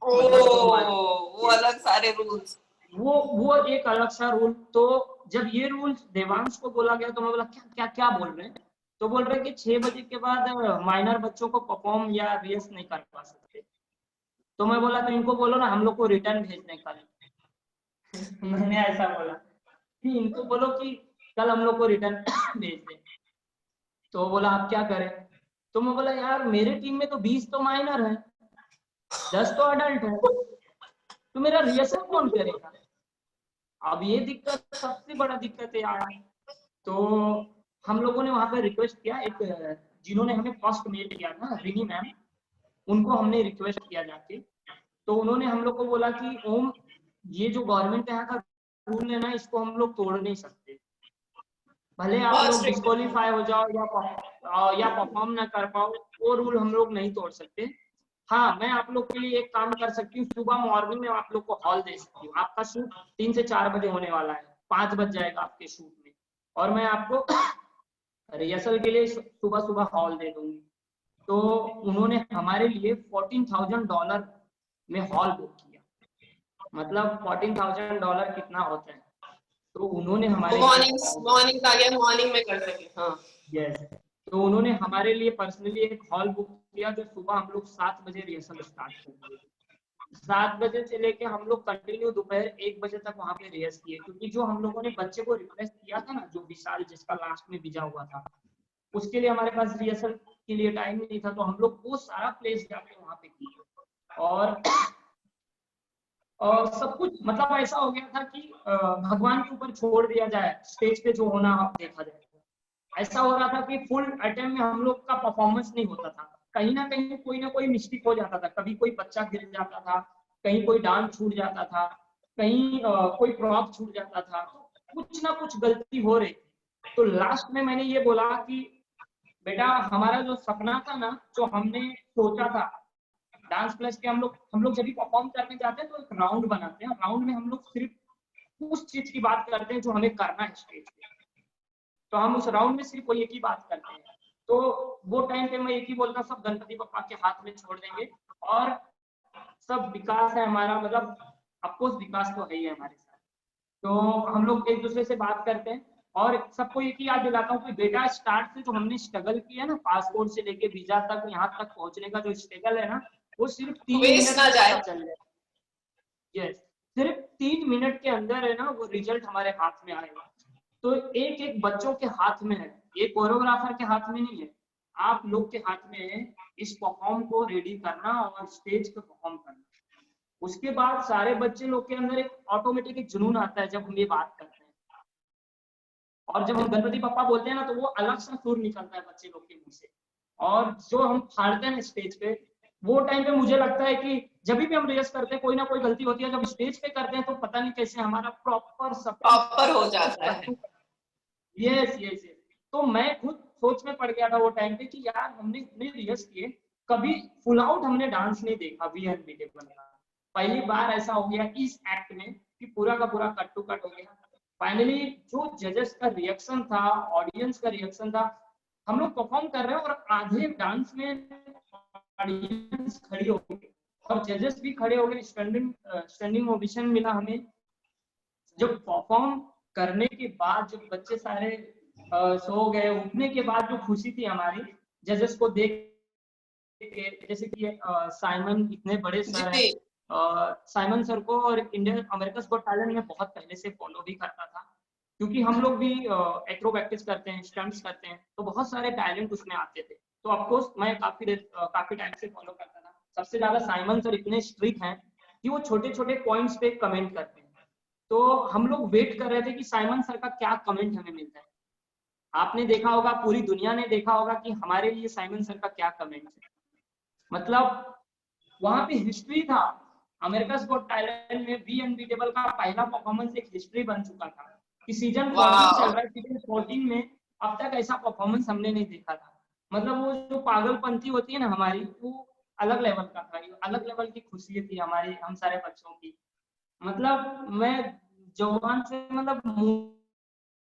वो अलग सारे रूल्स। वो एक अलग सा रूल। तो जब ये रूल देवांश को बोला गया तो मैं बोला क्या क्या क्या बोल रहे हैं, तो बोल रहे हैं कि 6 बजे के बाद माइनर बच्चों को परफॉर्म या रिहर्स नहीं कर पा सकते। तो मैं बोला तो इनको बोलो ना हम लोग को रिटर्न भेजने का। मैंने ऐसा बोला कि इनको बोलो कि कल हम लोग को रिटर्न भेज दें। तो बोला आप क्या करें, तो मैं बोला यार मेरे टीम में तो 20 तो माइनर है, 10 तो अडल्ट है, तो मेरा रिहर्सल कौन करेगा। अब ये दिक्कत सबसे बड़ा दिक्कत है यार। तो हम लोगों ने वहां पर रिक्वेस्ट किया, एक जिन्होंने हमें फर्स्ट मेल किया था, रिनी मैम, उनको हमने रिक्वेस्ट किया जाके, तो उन्होंने हम लोग को बोला कि ओम, ये जो गवर्नमेंट यहाँ का रूल है ना, इसको हम लोग तोड़ नहीं सकते, भले आप बहुत लोग स्ट्रिक्ट। डिस्क्वालीफाई हो जाओ या परफॉर्म ना कर पाओ, वो रूल हम लोग नहीं तोड़ सकते। हाँ, मैं आप लोग के लिए एक काम कर सकती हूँ, सुबह मॉर्निंग में आप लोग को हॉल दे सकती हूँ। आपका शूट 3 से 4 बजे होने वाला है, 5 बज जाएगा आपके शूट में, और मैं आपको रिहर्सल के लिए सुबह सुबह हॉल दे दूंगी। तो उन्होंने हमारे लिए $14,000 में हॉल बुक किया। मतलब $14,000 कितना होता है, तो उन्होंने हमारे मॉर्निंग का गया, मॉर्निंग में कर सके। हाँ, यस, तो उन्होंने हमारे लिए पर्सनली एक हॉल बुक किया, जो सुबह हम लोग 7 बजे रिहर्सल स्टार्ट करेंगे। 7 बजे से लेके हम लोग कंटिन्यू दोपहर 1 बजे तक वहां पे रिहर्स किए, क्योंकि जो हम लोगों ने बच्चे को रिक्वेस्ट किया था ना, जो विशाल जिसका लास्ट में भिजा हुआ था, उसके लिए हमारे पास रिहर्सल के लिए टाइम नहीं था, तो हम लोग वो सारा प्लेस जाके वहां पे किए। और सब कुछ मतलब ऐसा हो गया था कि भगवान के ऊपर छोड़ दिया जाए, स्टेज पे जो होना देखा जाए। ऐसा हो रहा था कि फुल अटेम्प्ट में हम लोग का परफॉर्मेंस नहीं होता था, कहीं ना कोई मिस्टेक हो जाता था, कभी कोई बच्चा गिर जाता था, कहीं कोई डांस छूट जाता था, कहीं कोई प्रॉप छूट जाता था, तो कुछ ना कुछ गलती हो रही थी। तो लास्ट में मैंने ये बोला कि बेटा, हमारा जो सपना था ना, जो हमने सोचा था, डांस प्लस के हम लोग जब भी परफॉर्म करने जाते हैं तो एक राउंड बनाते हैं, राउंड में हम लोग सिर्फ उस चीज की बात करते हैं जो हमें करना है स्टेज पे, तो हम उस राउंड में सिर्फ एक ही बात करते हैं। तो वो टाइम पे मैं एक ही बोलता, सब गणपति बप्पा के हाथ में छोड़ देंगे, और सब विकास है हमारा, मतलब अफकोर्स विकास तो है ही हमारे साथ। तो हम लोग एक दूसरे से बात करते हैं, और सबको एक ही याद दिलाता हूँ कि बेटा, स्टार्ट से जो हमने स्ट्रगल किया ना, पासपोर्ट से लेके वीजा तक, यहाँ तक पहुंचने का जो स्ट्रगल है ना, वो सिर्फ 3 वेस्ट मिनट ना में जाए। पता चल जाए। यस, सिर्फ 3 मिनट के अंदर है ना, वो रिजल्ट हमारे हाथ में आएगा। तो एक एक बच्चों के हाथ में है, ये कोरियोग्राफर के हाथ में नहीं है, आप लोग के हाथ में है इस परफॉर्म को रेडी करना और स्टेज पे परफॉर्म करना। उसके बाद सारे बच्चे लोग के अंदर एक ऑटोमेटिक एक जुनून आता है जब हम ये बात करते हैं, और जब हम गणपति बप्पा बोलते हैं ना, तो वो अलग सा सुर निकलता है बच्चे लोग के मुंह से, और जो हम फाड़ते हैं स्टेज पे, वो टाइम पे मुझे लगता है कि जब भी हम रिहर्स करते हैं कोई ना कोई गलती होती है, जब स्टेज पे करते हैं तो पता नहीं कैसे हमारा प्रॉपर सब प्रॉपर हो जाता है। Yes yes. तो मैं खुद सोच में पड़ गया था वो टाइम पे कि यार, हमने इतने रिहर्स किए, कभी फुल आउट हमने डांस नहीं देखा वीएनबीटेबल का। पहली बार ऐसा हो गया इस एक्ट में कि पूरा का पूरा कट टू कट हो गया। फाइनली जो जजेस का रिएक्शन था, ऑडियंस का रिएक्शन था, हम लोग परफॉर्म कर रहे हैं और आधे डांस में ऑडियंस खड़ी हो गई और जजेस भी खड़े हो गए, स्टैंडिंग ओवेशन मिला हमें। जब परफॉर्म करने के बाद जब बच्चे सारे सो गए, उठने के बाद जो खुशी थी हमारी जजेस को देख के, जैसे कि साइमन इतने बड़े सर हैं, साइमन सर को और इंडियन अमेरिका's गॉट टैलेंट में बहुत पहले से फॉलो भी करता था, क्योंकि हम लोग भी एक्रोबैटिक्स करते हैं, स्टंट्स करते हैं, तो बहुत सारे टैलेंट उसमें आते थे। तो ऑफकोर्स मैं काफी टाइम से फॉलो करता था। सबसे ज्यादा साइमन सर इतने स्ट्रिक्ट हैं कि वो छोटे छोटे पॉइंट्स पे कमेंट करते हैं, तो हम लोग वेट कर रहे थे कि साइमन सर का क्या कमेंट हमें मिलता है। आपने देखा होगा, पूरी दुनिया ने देखा होगा कि हमारे लिए साइमन सर का क्या कमेंट है। मतलब वहां पे हिस्ट्री था, अमेरिका's गॉट टैलेंट में वी अनबीटेबल का पहला परफॉर्मेंस एक हिस्ट्री बन चुका था कि सीजन 14 चल रहा है, सीजन 14 में अब तक ऐसा परफॉर्मेंस हमने नहीं देखा था। मतलब वो जो पागलपंथी होती है ना हमारी, वो अलग लेवल का था, अलग लेवल की खुशी थी हमारी, हम सारे बच्चों की। मतलब मैं जवान से मतलब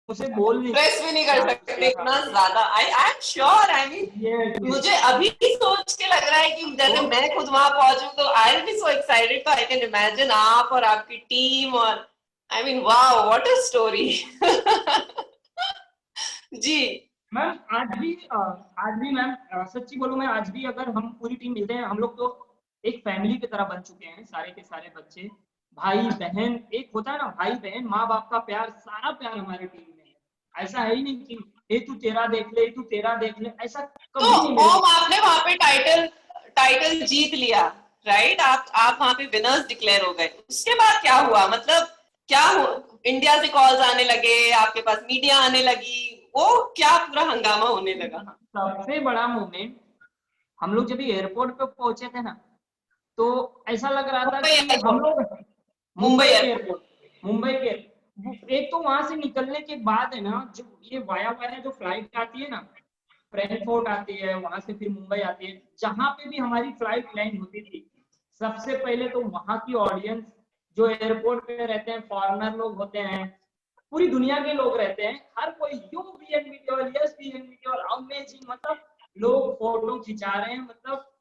उसे बोल नहीं, प्रेस भी नहीं कर सकते इतना ज्यादा। I am sure, I mean मुझे अभी सोच के लग रहा है कि जैसे मैं खुद वहां पहुंचूं तो I will be so excited, तो आई कैन इमेजिन आप और आपकी टीम, और I mean wow, what a story. जी मैम, आज भी मैम सच्ची बोलूं, मैं आज भी अगर हम पूरी टीम मिलते हैं, हम लोग तो एक फैमिली की तरह बन चुके हैं, सारे के सारे बच्चे, भाई बहन, एक होता है ना भाई बहन, माँ बाप का प्यार, सारा प्यार हमारी टीम में है। ऐसा है ही नहीं कि ये तू तेरा देख ले, तू तेरा देख ले, ऐसा कभी तो नहीं। ओम, आपने वहां पे टाइटल जीत लिया, राइट? आप वहां पे विनर्स डिक्लेयर हो गए। उसके बाद क्या हुआ? मतलब क्या इंडिया से कॉल्स आने लगे, आपके पास मीडिया आने लगी, वो क्या पूरा हंगामा होने लगा? सबसे बड़ा मोमेंट, हम लोग जब एयरपोर्ट पे पहुंचे थे ना, तो ऐसा लग रहा था कि हम लोग मुंबई के एक तो वहां से निकलने के बाद है ना, जो ये वाया जो फ्लाइट आती है ना, फ्रैंकफर्ट आती है, वहां से फिर मुंबई आती है, जहां पे भी हमारी फ्लाइट लैंड होती थी, सबसे पहले तो वहां की ऑडियंस जो एयरपोर्ट पे रहते हैं, फॉरेनर लोग होते हैं, पूरी दुनिया के लोग रहते हैं, हर कोई यू बी एन यस बी एन अमेजिंग, मतलब लोग फोटो खिंचा रहे हैं, मतलब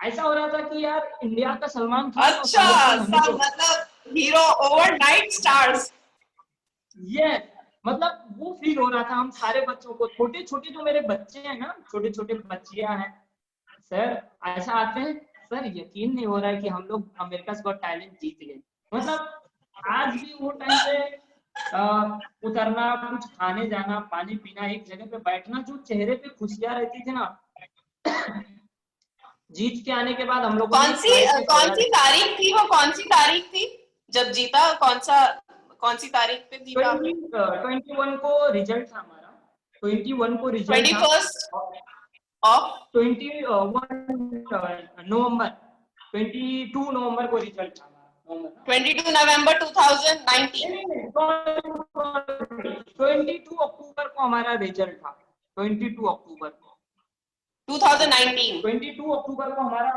ऐसा हो रहा था कि यार इंडिया का सलमान खान। अच्छा, सब मतलब हीरो ओवरनाइट स्टार्स। ये मतलब वो फील हो रहा था हम सारे बच्चों को, छोटे छोटे जो मेरे बच्चे हैं ना, छोटे छोटे बच्चियां हैं, सर ऐसा आते हैं, सर यकीन नहीं हो रहा है कि हम लोग अमेरिका's गॉट टैलेंट जीत गए। मतलब आज भी वो टाइम पे उतरना, कुछ खाने जाना, पानी पीना, एक जगह पे बैठना, जो चेहरे पे खुशियां रहती थी ना, जीत के आने के बाद हम लोगों कौन सी तारीख थी वो? कौन सी तारीख थी जब जीता? कौन सी तारीख पे जीता? 21 को रिजल्ट था हमारा, 21 को रिजल्ट था, 21 ऑफ 21 नवंबर, 22 नवंबर को रिजल्ट था हमारा, 22 नवंबर 2019। 22 अक्टूबर को हमारा रिजल्ट था, 22 अक्टूबर को 2019। 22 अक्टूबर को हमारा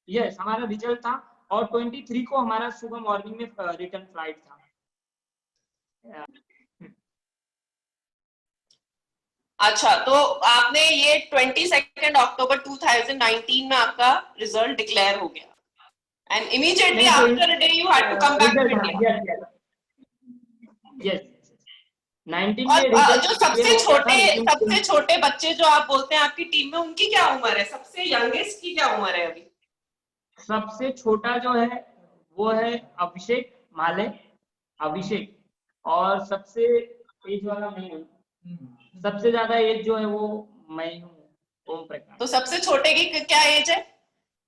यस हमारा रिजल्ट था, और 23 को हमारा सुबह मॉर्निंग में रिटर्न फ्लाइट था। अच्छा, तो आपने ये 22 अक्टूबर 2019 में आपका रिजल्ट डिक्लेयर हो गया, and immediately after a day you had to come back to India. Yes. 19 और में रिजल्ट जो सबसे छोटे बच्चे जो आप बोलते हैं आपकी टीम में, उनकी क्या उम्र है? सबसे यंगेस्ट की क्या उम्र है अभी? सबसे छोटा जो है वो है अभिषेक माले, अभिषेक, और सबसे एज वाला मैं हूँ, सबसे ज्यादा एज जो है वो मैं हूँ, ओम प्रकाश। तो सबसे छोटे की क्या एज है?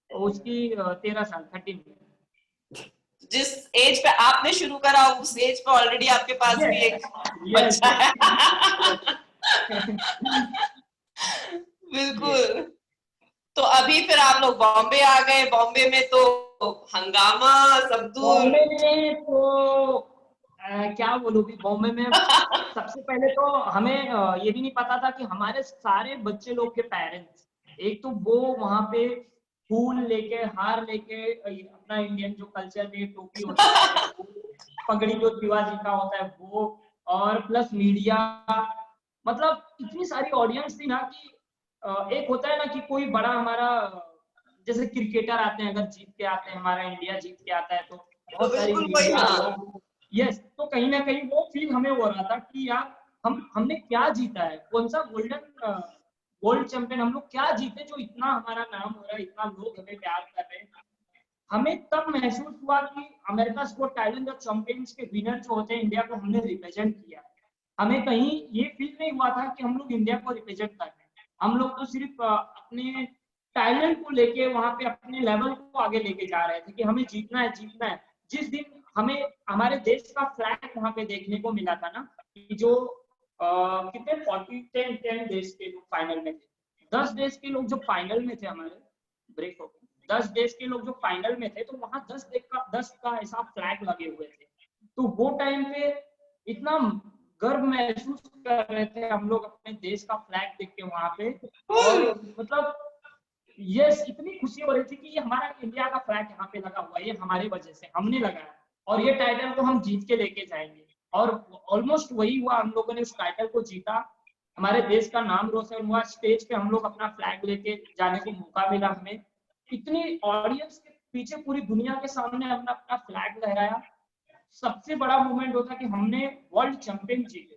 उसकी 13 साल, 13। जिस एज पे आपने शुरू करा उस एज पे ऑलरेडी आपके पास भी एक बच्चा है। बिल्कुल। तो अभी फिर आप लोग बॉम्बे आ गए। बॉम्बे में तो हंगामा सब दूर। बॉम्बे में तो क्या बोलूं भी, बॉम्बे में सबसे पहले तो हमें ये भी नहीं पता था कि हमारे सारे बच्चे लोग के पेरेंट्स, एक तो वो वहां पे फूल लेके, हार लेके, अपना इंडियन जो कल्चर में टोपी होता है, पगड़ी जो शिवाजी का होता है वो, और प्लस मीडिया, मतलब इतनी सारी ऑडियंस थी ना कि एक होता है ना कि कोई बड़ा हमारा, जैसे क्रिकेटर आते हैं, अगर जीत के आते हैं, हमारा इंडिया जीत के आता है, तो बहुत सारी मीडिया लोग, यस, तो कहीं ना कहीं वो फील हमें हो रहा था कि यार हमने क्या जीता है, कौन सा गोल्ड चैंपियन हम लोग क्या जीते जो इतना हमारा नाम हो रहा है, इतना लोग हमें प्यार कर रहे हैं। हमें तब महसूस हुआ कि अमेरिका's गॉट टैलेंट और चैंपियंस के विनर जो होते हैं, इंडिया को हमने रिप्रेजेंट किया। हमें कहीं ये फील नहीं हुआ था कि हम लोग इंडिया को रिप्रेजेंट कर रहे हैं, हम लोग तो सिर्फ अपने टैलेंट को लेके वहां पे अपने लेवल को आगे लेके जा रहे थे कि हमें जीतना है, जीतना है। जिस दिन हमें हमारे देश का फ्लैग वहां पे देखने को मिला था ना, कि जो कितने 10 देश के लोग फाइनल में थे, 10 देश के लोग जो फाइनल में थे, हमारे ब्रेक हो गए, 10 देश के लोग जो फाइनल में थे, तो वहां 10 का ऐसा फ्लैग लगे हुए थे। तो वो टाइम पे इतना गर्व महसूस कर रहे थे हम लोग अपने देश का फ्लैग देख के वहां पे, और मतलब यस, इतनी खुशी हो रही थी कि ये हमारा इंडिया का फ्लैग यहाँ पे लगा हुआ है, ये हमारी वजह से हमने लगाया, और ये टाइटल को हम जीत के लेके जाएंगे। और ऑलमोस्ट वही हुआ, हम लोगों ने उस टाइटल को जीता, हमारे देश का नाम रोशन हुआ, स्टेज पे हम लोग अपना फ्लैग लेके जाने को मौका मिला हमें, इतनी ऑडियंस के पीछे पूरी दुनिया के सामने हमने अपना फ्लैग लहराया। सबसे बड़ा मूवमेंट होता कि हमने वर्ल्ड चैंपियन जीते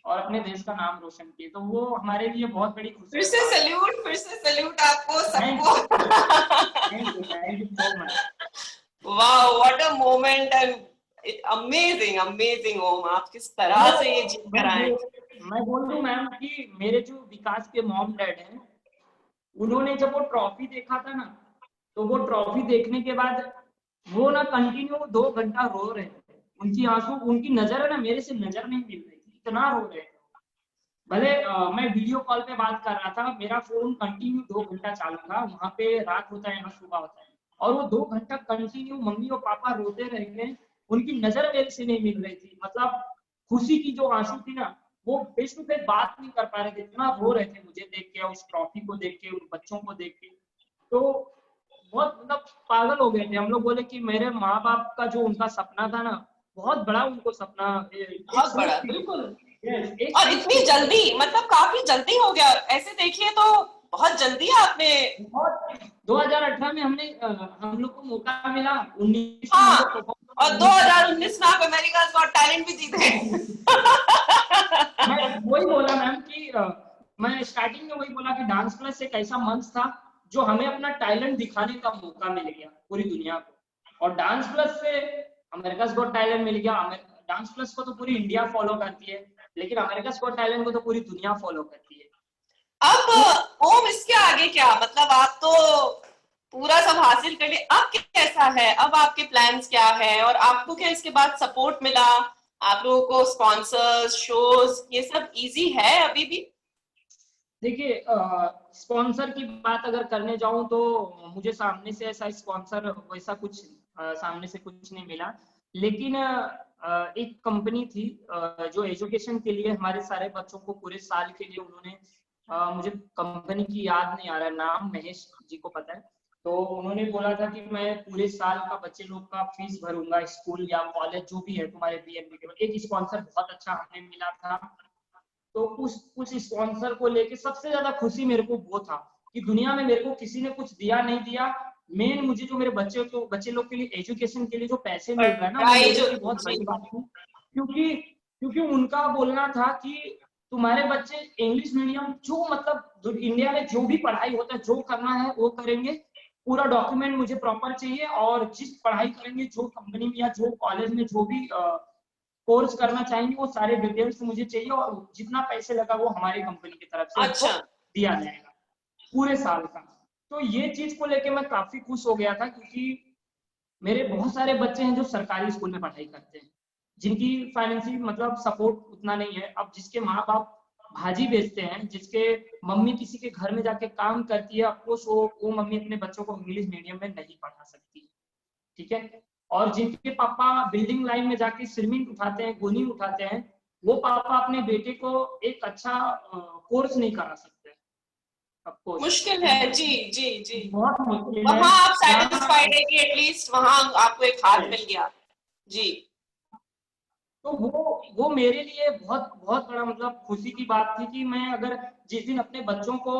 और अपने देश का नाम रोशन किए, तो वो हमारे लिए बहुत बड़ी खुशी। फिर से सैल्यूट आपको सबको। Thank you so much. Wow, what a moment and amazing Om, आप किस तरह से ये जीत कर आए। मैं बोल दूं मैम कि मेरे जो विकास के मॉम डैड हैं, उन्होंने जब वो ट्रॉफी देखा था ना, तो वो ट्रॉफी देखने के बाद वो ना कंटिन्यू 2 घंटा रो रहे थे, उनकी आंसू, उनकी नजर है ना मेरे से नजर नहीं मिल रही थी, इतना रो रहे थे। भले मैं वीडियो कॉल पे बात कर रहा था, मेरा फोन कंटिन्यू 2 घंटा चालू था, वहाँ पे रात होता है, यहाँ सुबह होता है, और वो 2 घंटा कंटिन्यू मम्मी और पापा रोते रह गए, उनकी नजर मेरे से नहीं मिल रही थी, मतलब खुशी की जो आंसू थी ना, वो फेस टू फेस बात नहीं कर पा रहे थे, इतना रो रहे थे मुझे देख के, उस ट्रॉफी को देख के, उन बच्चों को देख के। तो बहुत मतलब पागल हो गए थे हम लोग, बोले कि मेरे माँ बाप का जो उनका सपना था ना, बहुत बड़ा उनको सपना, एक बहुत सोच बड़ा, थी। बिल्कुल। Yes, एक और सोच इतनी थी। जल्दी, मतलब काफी जल्दी हो गया, ऐसे देखिए तो बहुत जल्दी आपने। बहुत 2018 में हमने हम लोग को मौका मिला, 19 में हम हाँ, लोग और परफॉर्म। 2019 में आप अमेरिकाज़ गॉट टैलेंट भी जीत गए। मैं वही बोला मैम कि मैं स्टार्टिंग में वही बोला कि डांस प्लस एक ऐसा मंच था जो हमें अपना टैलेंट दिखाने का मौका मिल गया पूरी दुनिया को, और डांस प्लस से अमेरिकाज़ गॉट टैलेंट मिल गया। डांस प्लस को तो पूरी इंडिया फॉलो करती है, लेकिन अमेरिकाज़ गॉट टैलेंट को तो पूरी दुनिया फॉलो करती है। अब ओम, इसके आगे क्या, मतलब आप तो पूरा सब हासिल कर लिए, अब कैसा है, अब आपके प्लान्स क्या है, और आपको क्या इसके बाद सपोर्ट मिला, आप लोगों को स्पॉन्सर्स, शोज, ये सब इजी है अभी भी? देखिए, स्पॉन्सर की बात अगर करने जाऊं तो मुझे सामने से ऐसा स्पॉन्सर वैसा कुछ सामने से कुछ नहीं मिला, लेकिन एक कंपनी थी जो एजुकेशन के लिए हमारे सारे बच्चों को पूरे साल के लिए उन्होंने मुझे कंपनी की याद नहीं आ रहा नाम, महेश जी को पता है, तो उन्होंने बोला था कि मैं पूरे साल का बच्चे लोग का फीस भरूंगा, स्कूल या कॉलेज जो भी है तुम्हारे बीएनबी के। एक स्पॉन्सर बहुत अच्छा हमें मिला था, तो उस स्पॉन्सर को लेके सबसे ज्यादा खुशी मेरे को वो था कि दुनिया में मेरे को किसी ने कुछ दिया नहीं दिया, मेन मुझे जो मेरे बच्चे लोग के लिए एजुकेशन के लिए जो पैसे मिल रहा है ना, वो पढ़ाई मेरे जो, लिए बहुत जी, बड़ी बात थी। क्योंकि उनका बोलना था कि तुम्हारे बच्चे इंग्लिश मीडियम, जो मतलब इंडिया में जो भी पढ़ाई होता है, जो करना है वो करेंगे, पूरा डॉक्यूमेंट मुझे प्रॉपर चाहिए, और जिस पढ़ाई करेंगे, जो कंपनी में या जो कॉलेज में जो भी कोर्स करना चाहेंगे, वो सारे डिटेल्स मुझे चाहिए, और जितना पैसे लगा वो हमारी कंपनी की तरफ से उनको अच्छा, दिया जाएगा पूरे साल का। तो ये चीज को लेके मैं काफी खुश हो गया था, क्योंकि मेरे बहुत सारे बच्चे हैं जो सरकारी स्कूल में पढ़ाई करते हैं, जिनकी फाइनेंशियल मतलब सपोर्ट उतना नहीं है। अब जिसके माँ बाप भाजी बेचते हैं, जिसके मम्मी किसी के घर में जाके काम करती है, अफकोर्स वो मम्मी अपने बच्चों को इंग्लिश मीडियम में नहीं पढ़ा सकती, ठीक है। और जिनके पापा बिल्डिंग लाइन में जाके सीमेंट उठाते हैं, गोनी उठाते हैं, वो पापा अपने बेटे को एक अच्छा कोर्स नहीं करा सकते, ऑफ कोर्स मुश्किल है, जी जी जी। बहुत मुश्किल है। वहां आप यहाँ सेटिस्फाइड है कि एटलीस्ट वहां आपको एक हाथ मिल गया, जी। तो वो मेरे लिए बहुत बहुत बड़ा मतलब खुशी की बात थी कि मैं अगर जिस दिन अपने बच्चों को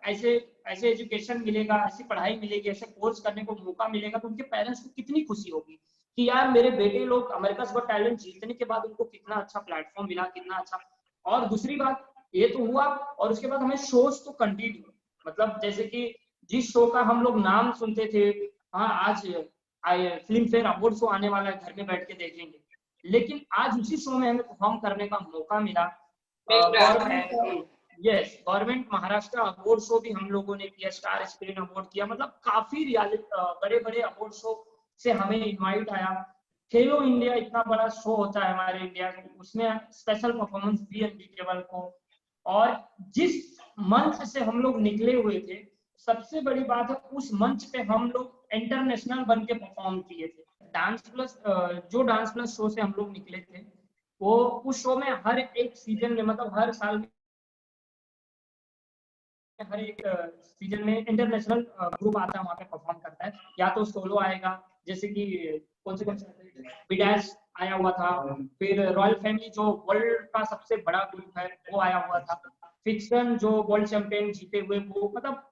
ऐसे ऐसे एजुकेशन मिलेगा, ऐसी पढ़ाई मिलेगी, ऐसे कोर्स करने को मौका मिलेगा, तो उनके पेरेंट्स को कितनी खुशी होगी कि यार मेरे बेटे लोग अमेरिकाज़ गॉट टैलेंट जीतने के बाद उनको कितना अच्छा प्लेटफॉर्म मिला, कितना अच्छा। और दूसरी बात ये तो हुआ, और उसके बाद हमें शोज तो कंटिन्यू, मतलब जैसे कि जिस शो का हम लोग नाम सुनते थे, हाँ आज फिल्म फेयर अवार्ड शो आने वाला है, घर में बैठ के देखेंगे, लेकिन आज उसी शो में हमें परफॉर्म करने का मौका मिला। मिल रहा है, government, yes, government Maharashtra award show भी हम लोगों ने किया, स्टार स्क्रीन अवार्ड किया, मतलब काफी बड़े बड़े अवार्ड शो से हमें इनवाइट आया। खेलो इंडिया इतना बड़ा शो होता है हमारे इंडिया में, उसमें स्पेशल परफॉर्मेंस बीएनबी केवल को। और जिस मंच से हम लोग निकले हुए थे, सबसे बड़ी बात है उस मंच पे हम लोग इंटरनेशनल बन के परफॉर्म किए थे। डांस प्लस जो डांस प्लस शो से हम लोग निकले थे, वो उस शो में हर एक सीजन में, मतलब हर साल में, हर एक सीजन में इंटरनेशनल ग्रुप आता है, वहाँ पे परफॉर्म करता है, या तो सोलो आएगा, जैसे कि कौन से बिडैश आया हुआ था, फिर रॉयल फैमिली जो वर्ल्ड का सबसे बड़ा ग्रुप है वो आया हुआ था, फिक्सन जो वर्ल्ड चैंपियन जीते हुए, वो मतलब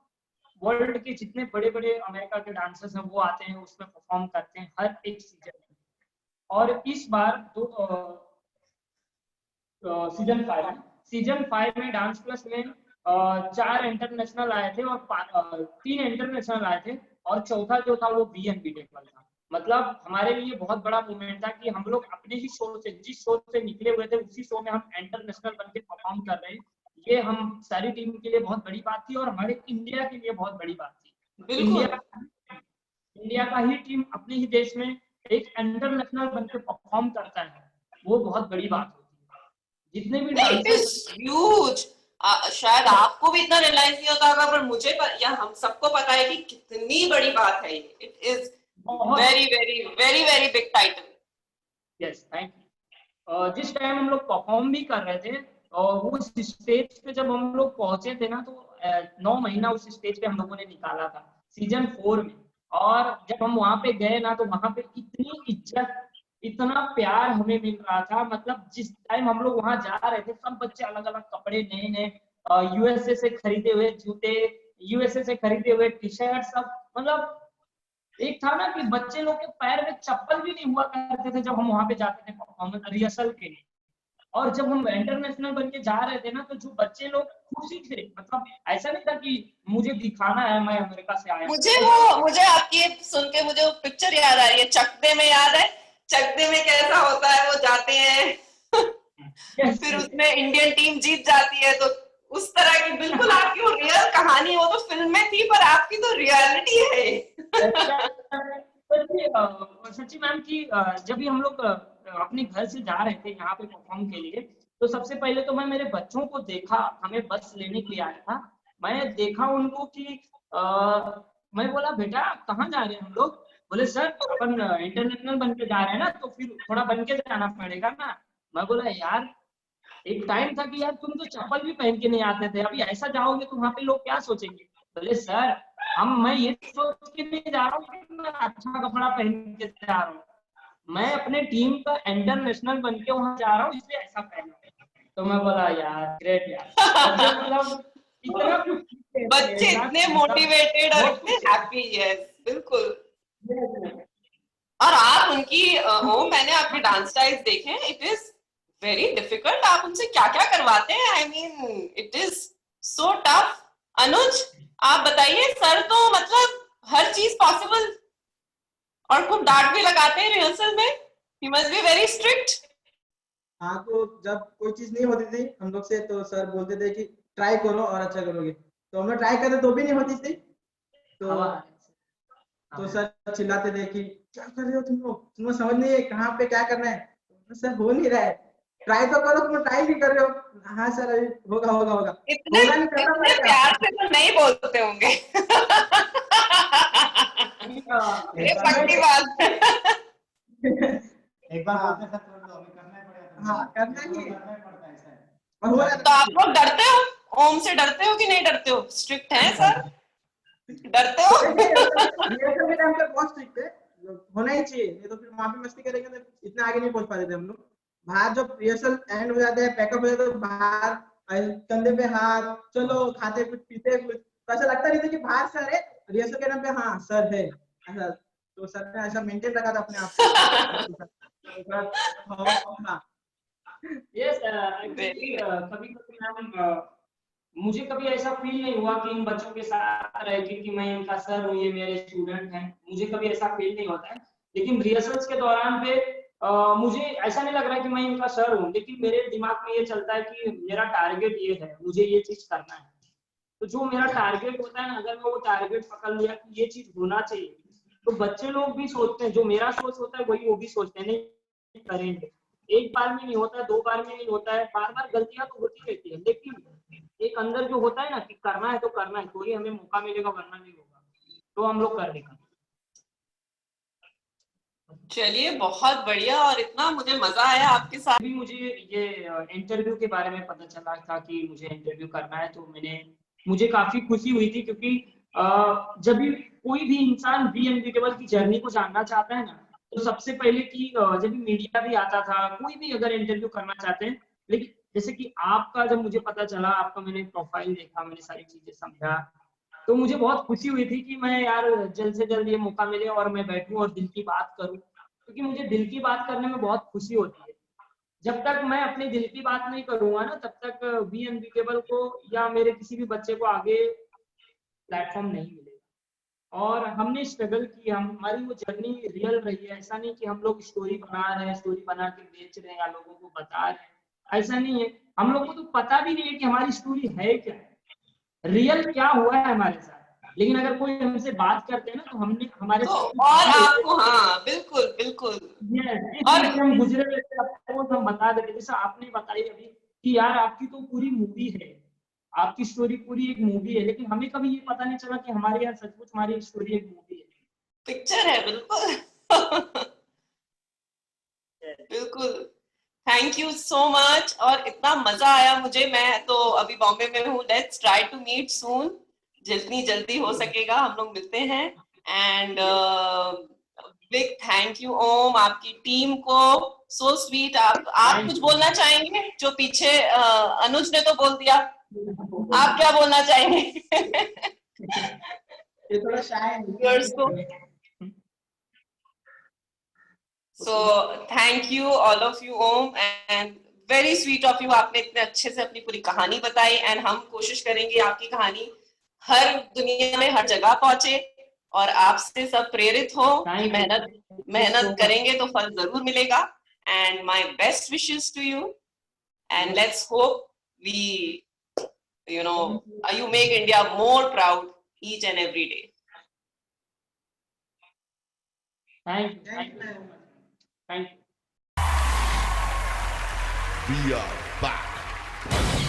वर्ल्ड के जितने बड़े बड़े अमेरिका के डांसर्स हैं वो आते हैं, उसमें परफॉर्म करते हैं हर एक सीजन में। और इस बार तो सीजन 5 में डांस प्लस में 4 इंटरनेशनल आए थे, और 3 इंटरनेशनल आए थे, और चौथा जो था वो बीएनबी टेक्निकल था। मतलब हमारे लिए बहुत बड़ा मूवमेंट था कि हम लोग अपने ही शो से, जिस शो से निकले हुए थे, उसी शो में हम इंटरनेशनल बन के परफॉर्म कर रहे हैं। ये हम सारी टीम के लिए बहुत बड़ी बात थी, और हमारे इंडिया के लिए बहुत बड़ी बात थी। बिल्कुल। इंडिया का ही टीम अपने ही देश में एक इंटरनेशनल बन के परफॉर्म करता है, वो बहुत बड़ी बात होती है। जितने भी इट इज डांसर्स, ह्यूज। शायद आपको भी इतना रियलाइज नहीं होता होगा, पर मुझे या हम सबको पता है कि कितनी बड़ी बात है ये। इट इज बहुत, very very very very big title. Yes thank you. जिस टाइम हम लोग परफॉर्म भी कर रहे थे और वो स्टेज पे जब हम लोग पहुंचे थे ना, तो 9 महीना उस स्टेज पे हम लोगों ने निकाला था सीजन 4 में। और जब हम वहां पे गए ना, तो वहां पे इतनी इज्जत, इतना प्यार हमें मिल रहा था। मतलब जिस टाइम हम लोग वहां जा रहे थे, सब बच्चे अलग अलग कपड़े नए नए, यूएसए से खरीदे हुए जूते, यूएसए से खरीदे हुए टी शर्ट, सब मतलब एक था ना कि बच्चे लोग के पैर में चप्पल भी नहीं हुआ करते थे जब हम वहां पे जाते थे परफॉर्मेंस रिहर्सल के लिए। और जब हम इंटरनेशनल बन के जा रहे थे ना, तो जो बच्चे लोग खुशी थे, मतलब ऐसा नहीं था कि मुझे दिखाना है मैं अमेरिका से आया हूँ। मुझे आपकी सुन के मुझे वो पिक्चर याद आ रही है, चकदे में, याद है चकदे में कैसा होता है, वो जाते हैं फिर उसमें इंडियन टीम जीत जाती है, तो उस तरह की बिल्कुल आपकी वो रियल कहानी, वो तो फिल्म में थी पर आपकी तो रियलिटी है। सच्ची मैम की जब भी हम लोग अपने घर से जा रहे थे यहाँ पे परफॉर्म के लिए, तो सबसे पहले तो मैं मेरे बच्चों को देखा, हमें बस लेने के लिए आया था। मैंने देखा उनको कि मैं बोला बेटा कहाँ जा रहे हैं हम लोग? बोले सर अपन इंटरनेशनल बन के जा रहे हैं ना, तो फिर थोड़ा बन के जाना पड़ेगा ना। मैं बोला यार एक टाइम था कि यार तुम तो चप्पल भी पहन के नहीं आते थे, अभी ऐसा जाओगे तो वहां पे लोग क्या सोचेंगे? बोले सर मैं ये सोच के नहीं जा रहा हूँ कि मैं अच्छा कपड़ा पहन के जा रहा हूँ, मैं अपने टीम का इंटरनेशनल बन के वहां जा रहा हूँ, इसलिए ऐसा पहना। तो मैं बोला यार ग्रेट यार, बच्चे मतलब इतना कुछ बच्चे इतने मोटिवेटेड और इतने हैप्पी। यस बिल्कुल। और आप उनकी मैंने आपके डांस स्टाइल्स देखे हैं, इट इज वेरी डिफिकल्ट। आप उनसे क्या क्या करवाते हैं? I mean it is so tough. Anuj आप बताइए, सर तो मतलब हर चीज पॉसिबल, और खूब डांट भी लगाते हैं रिहर्सल में। He must be very strict. हाँ, तो जब कोई चीज नहीं होती थी हम लोग से, तो सर बोलते थे कि ट्राई करो और अच्छा करोगे, तो हम लोग ट्राई करते तो भी नहीं होती थी, तो सर चिल्लाते थे कि क्या कर रहे हो तुम लोग समझ नहीं है कहाँ पे क्या करना है। तो सर हो नहीं रहा है, ट्राई तो करो, तुम ट्राई नहीं कर रहे हो। हाँ सर अभी होगा होगा होगा, इतने होगा नहीं करना इतने पड़ेगा। प्यार से तो नहीं बोलते होंगे। ये पक्की बात है। एक बार बोलते सर छोड़ दो, हमें करना ही पड़ेगा। हाँ करना ही पड़ता है सर। और हो रहा तो आप लोग डरते हो? ओम से डरते हो कि नहीं डरते हो? स्ट्रिक्ट है सर? डरते हो? रिहर्सल के टाइम पे बहुत स्ट्रिक्ट है, होना ही चाहिए, नहीं तो फिर वहां पे मस्ती करेंगे तो इतना आगे नहीं पहुंच पाते थे हम लोग। बाहर जब रिहर्सल एंड हो जाता है, पैकअप हो जाता है, तो बाहर कंधे पे हाथ, चलो खाते कुछ पीते कुछ, तो ऐसा लगता नहीं था कि बाहर सर है, रिहर्सल के टाइम पे हाँ सर है ऐसा। तो सर ने ऐसा मेंटेन रखा था अपने आप को। यस एक्चुअली कभी कभी मैम मुझे कभी ऐसा फील नहीं हुआ कि इन बच्चों के साथ रह के कि मैं इनका सर हूँ, ये मेरे स्टूडेंट हैं, मुझे कभी ऐसा फील नहीं होता है। लेकिन रिहर्सल्स के दौरान पे मुझे ऐसा नहीं लग रहा है कि मैं इनका सर हूँ, लेकिन मेरे दिमाग में ये चलता है कि मेरा टारगेट ये है, मुझे ये चीज करना है। तो जो मेरा टारगेट होता है ना, अगर मैं वो टारगेट पकड़ लिया कि ये चीज होना चाहिए, तो बच्चे लोग भी सोचते हैं, जो मेरा सोच होता है वही वो भी सोचते हैं, नहीं करेंगे। एक बार में नहीं होता है, 2 बार में नहीं होता है, बार बार गलतियां तो होती रहती है, लेकिन एक अंदर जो होता है ना कि करना है तो करना है, तो ही हमें मौका मिलेगा, वरना नहीं होगा, तो हम लोग कर देंगे। चलिए बहुत बढ़िया, और इतना मुझे मजा आया आपके साथ। अभी मुझे ये इंटरव्यू के बारे में पता चला था कि मुझे इंटरव्यू करना है, तो मुझे काफी खुशी हुई थी, क्योंकि जब भी कोई भी इंसान बी अनबीटेबल की जर्नी को जानना चाहता है ना, तो सबसे पहले कि जब मीडिया भी आता था, कोई भी अगर इंटरव्यू करना चाहते हैं, लेकिन जैसे कि आपका जब मुझे पता चला, आपका मैंने प्रोफाइल देखा, मैंने सारी चीजें समझा, तो मुझे बहुत खुशी हुई थी कि मैं यार जल्द से जल्द ये मौका मिले और मैं बैठूं और दिल की बात करूं, क्योंकि मुझे दिल की बात करने में बहुत खुशी होती है। जब तक मैं अपने दिल की बात नहीं करूंगा ना, तब तक बी अनबीटेबल को या मेरे किसी भी बच्चे को आगे प्लेटफॉर्म नहीं मिलेगा। और हमने स्ट्रगल की, हमारी वो जर्नी रियल रही है, ऐसा नहीं कि हम लोग स्टोरी बना रहे हैं, स्टोरी बना के बेच रहे हैं या लोगों को बता रहे हैं, ऐसा नहीं है। हम लोग को तो पता भी नहीं है कि हमारी स्टोरी है क्या, रियल क्या हुआ है हमारे साथ। लेकिन अगर कोई हमसे बात करते हैं ना, तो हमने हमारे तो साथ और आपको, हाँ बिल्कुल बिल्कुल, हम गुजरे हम बता देते, जैसे आपने बताई अभी कि यार आपकी तो पूरी मूवी है, आपकी स्टोरी पूरी एक मूवी है, लेकिन हमें कभी ये पता नहीं चला कि हमारे यहाँ सचमुच हमारी स्टोरी एक मूवी है। पिक्चर है, बिल्कुल। बिल्कुल। थैंक यू सो मच, और इतना मजा आया मुझे। मैं तो अभी बॉम्बे में हूँ, let's try to meet soon, जितनी जल्दी हो सकेगा हम लोग मिलते हैं। And big thank you Om, आपकी टीम को, सो स्वीट। आप कुछ बोलना चाहेंगे? जो पीछे अनुज ने तो बोल दिया, आप क्या बोलना चाहेंगे? ये थोड़ा शाय है। व्यूअर्स को। So thank you all of you Om, and very sweet of you, आपने इतने अच्छे से अपनी पूरी कहानी बताई, एंड हम कोशिश करेंगे आपकी कहानी हर दुनिया में हर जगह पहुंचे और आपसे सब प्रेरित हो कि मेहनत करेंगे तो फल जरूर मिलेगा। And my best wishes to you, and let's hope we you make India more proud each and every day. Thank you so much. Thank you. We are back.